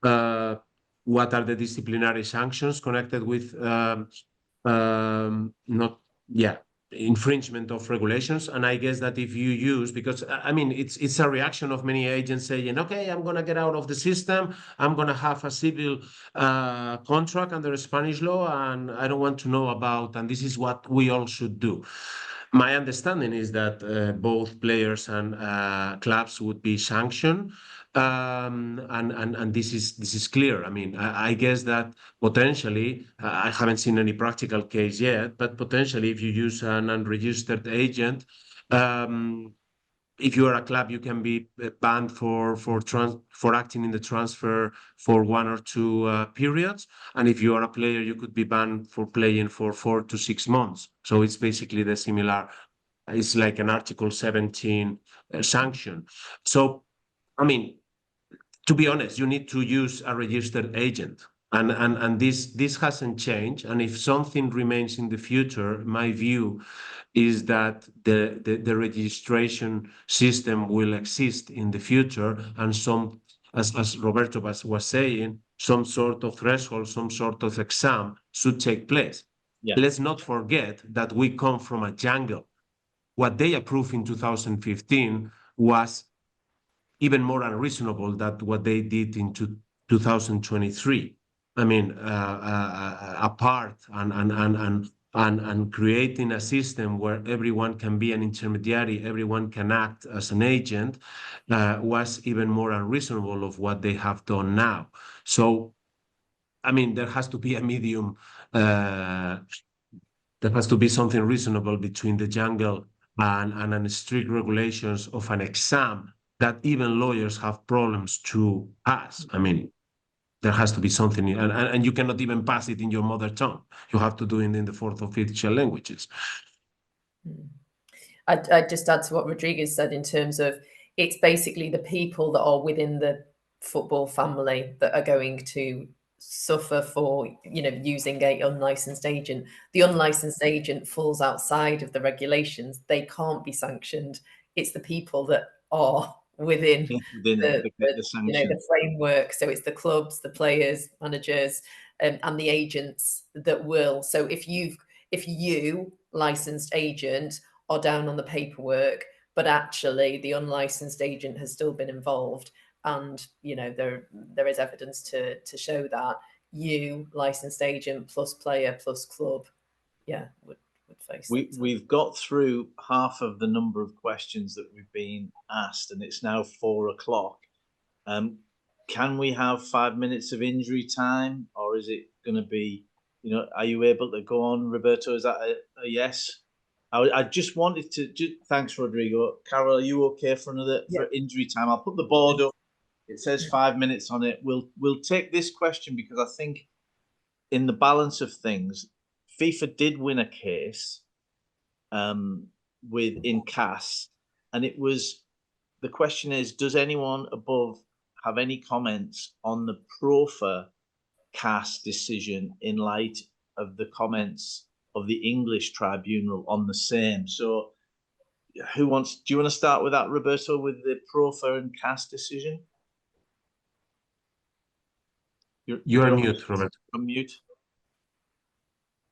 what are the disciplinary sanctions connected with infringement of regulations. And I guess that if you use, because I mean, it's a reaction of many agents saying, okay, I'm going to get out of the system. I'm going to have a civil contract under Spanish law, and I don't want to know about, and this is what we all should do. My understanding is that both players and clubs would be sanctioned, and this is clear. I mean, I guess that potentially, I haven't seen any practical case yet, but potentially, if you use an unregistered agent, if you are a club, you can be banned for acting in the transfer for 1 or 2 periods, and if you are a player, you could be banned for playing for 4 to 6 months. So it's basically the similar. It's like an Article 17 sanction. So, I mean, to be honest, you need to use a registered agent, and this hasn't changed. And if something remains in the future, my view is that the registration system will exist in the future, and as Roberto was saying, some sort of threshold, some sort of exam should take place. Yeah. Let's not forget that we come from a jungle. What they approved in 2015 was even more unreasonable than what they did in 2023. I mean, apart and creating a system where everyone can be an intermediary, everyone can act as an agent, was even more unreasonable of what they have done now. So, I mean, there has to be a medium. There has to be something reasonable between the jungle and strict regulations of an exam that even lawyers have problems to pass. I mean, there has to be something, and you cannot even pass it in your mother tongue. You have to do it in the fourth official languages. I'd just add to what Rodriguez said in terms of it's basically the people that are within the football family that are going to suffer for, you know, using an unlicensed agent. The unlicensed agent falls outside of the regulations. They can't be sanctioned. It's the people that are within the sanction. you know, the framework. So it's the clubs, the players, managers, and the agents that will. So if you licensed agent are down on the paperwork, but actually the unlicensed agent has still been involved, and you know there is evidence to show that, you licensed agent plus player plus club, would face. We've got through half of the number of questions that we've been asked, and it's now 4 o'clock. Can we have 5 minutes of injury time, or is it going to be, you know, are you able to go on, Roberto? Is that a yes? I just wanted to, thanks, Rodrigo. Carol, are you okay for for injury time? I'll put the board up. It says 5 minutes on it. We'll take this question because I think in the balance of things, FIFA did win a case in CAS, and it was, the question is, does anyone above have any comments on the Profa CAS decision in light of the comments of the English tribunal on the same? So do you want to start with that, Roberto, with the Profa and CAS decision? You're on mute, Robert. On mute.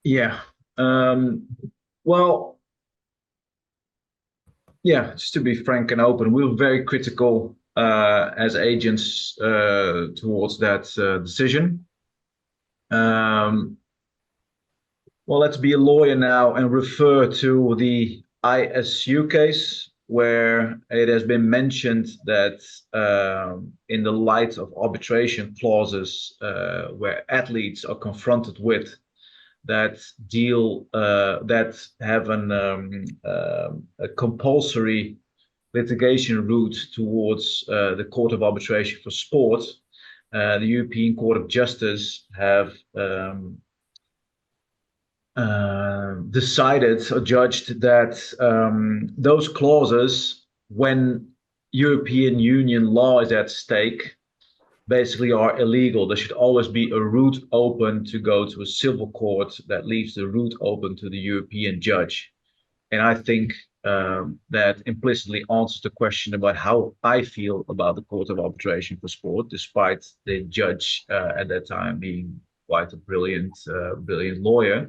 Yeah. Well, yeah, just to be frank and open, we were very critical as agents towards that decision. Well, let's be a lawyer now and refer to the ISU case, where it has been mentioned that in the light of arbitration clauses where athletes are confronted with that have a compulsory litigation route towards the Court of Arbitration for Sport, the European Court of Justice have decided or judged that those clauses, when European Union law is at stake, basically are illegal. There should always be a route open to go to a civil court that leaves the route open to the European judge. And I think that implicitly answers the question about how I feel about the Court of Arbitration for Sport, despite the judge at that time being quite a brilliant lawyer.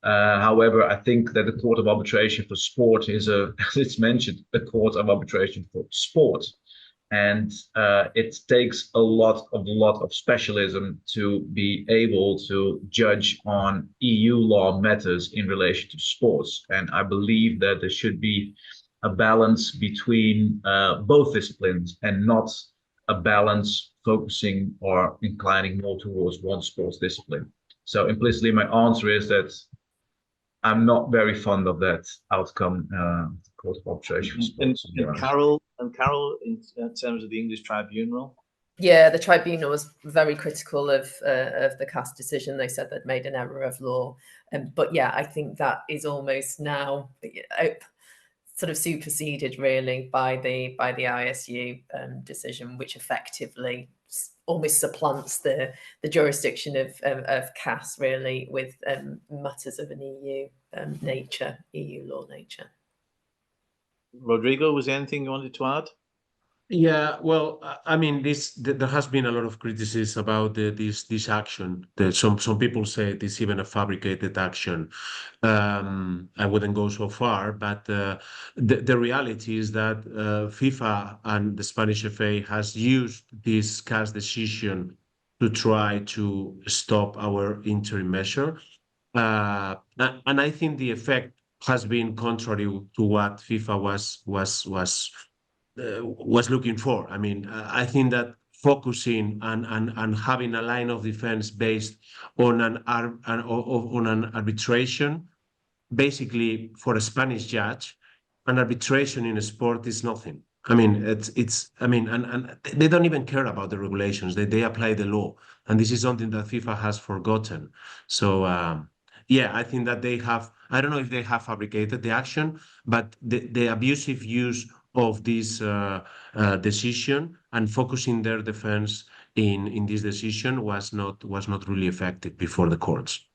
However, I think that the Court of Arbitration for Sport is as it's mentioned, a court of arbitration for sport. And it takes a lot of specialism to be able to judge on EU law matters in relation to sports. And I believe that there should be a balance between both disciplines, and not a balance focusing or inclining more towards one sports discipline. So implicitly, my answer is that I'm not very fond of that outcome, Court of Arbitration for Sports. And Carol, in terms of the English tribunal? Yeah, the tribunal was very critical of the CAS decision. They said they'd made an error of law. But yeah, I think that is almost now sort of superseded really by the ISU decision, which effectively almost supplants the jurisdiction of CAS really with matters of an EU nature, EU law nature. Rodrigo, was there anything you wanted to add? Yeah, well, I mean, there has been a lot of criticism about this action. Some people say it's even a fabricated action. I wouldn't go so far, but the reality is that FIFA and the Spanish FA has used this CAS decision to try to stop our interim measure, and I think the effect has been contrary to what FIFA was looking for. I mean, I think that focusing and having a line of defense based on an arbitration, basically for a Spanish judge, an arbitration in a sport is nothing. I mean, and they don't even care about the regulations. They apply the law, and this is something that FIFA has forgotten. So yeah, I think that they have. I don't know if they have fabricated the action, but the abusive use of this decision and focusing their defense in this decision was not really effective before the courts.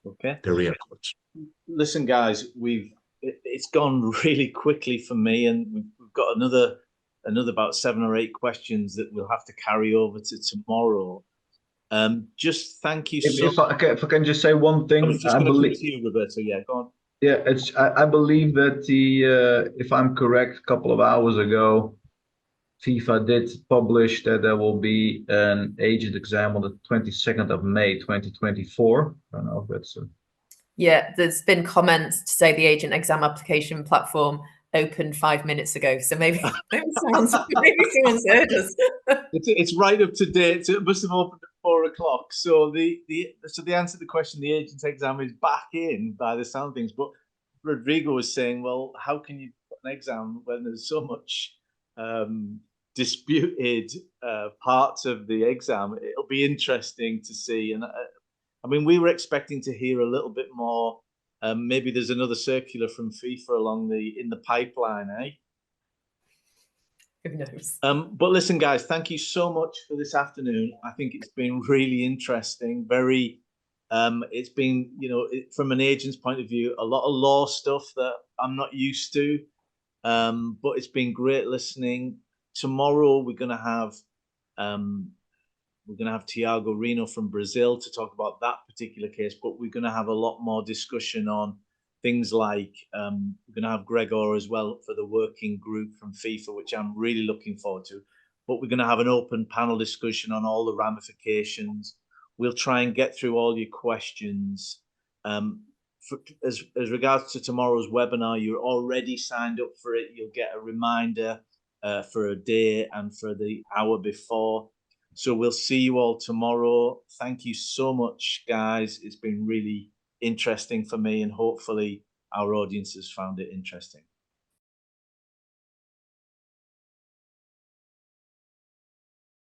Okay. The real courts. Listen, guys, it's gone really quickly for me, and we've got another about 7 or 8 questions that we'll have to carry over to tomorrow. Just thank you so much. If I can just say one thing, I was just going to come to you, Roberto. Yeah, go on. Yeah, I believe that if I'm correct, a couple of hours ago, FIFA did publish that there will be an agent exam on the 22nd of May, 2024. I don't know if that's Yeah, there's been comments to say the agent exam application platform opened 5 minutes ago. So maybe someone's heard us. It's right up to date. It must have opened at 4 o'clock. So the answer to the question, the agent exam is back in by the sound of things. But Rodrigo was saying, well, how can you put an exam when there's so much disputed parts of the exam? It'll be interesting to see. And I mean, we were expecting to hear a little bit more. Maybe there's another circular from FIFA in the pipeline, eh? Who knows? But listen, guys, thank you so much for this afternoon. I think it's been really interesting. Very, it's been, from an agent's point of view, a lot of law stuff that I'm not used to. But it's been great listening. Tomorrow we're going to have Thiago Reno from Brazil to talk about that particular case, but we're going to have a lot more discussion on things like we're going to have Gregor as well for the working group from FIFA, which I'm really looking forward to. But we're going to have an open panel discussion on all the ramifications. We'll try and get through all your questions. As regards to tomorrow's webinar, you're already signed up for it. You'll get a reminder for a day and for the hour before. So we'll see you all tomorrow. Thank you so much, guys. It's been really interesting for me, and hopefully our audience has found it interesting.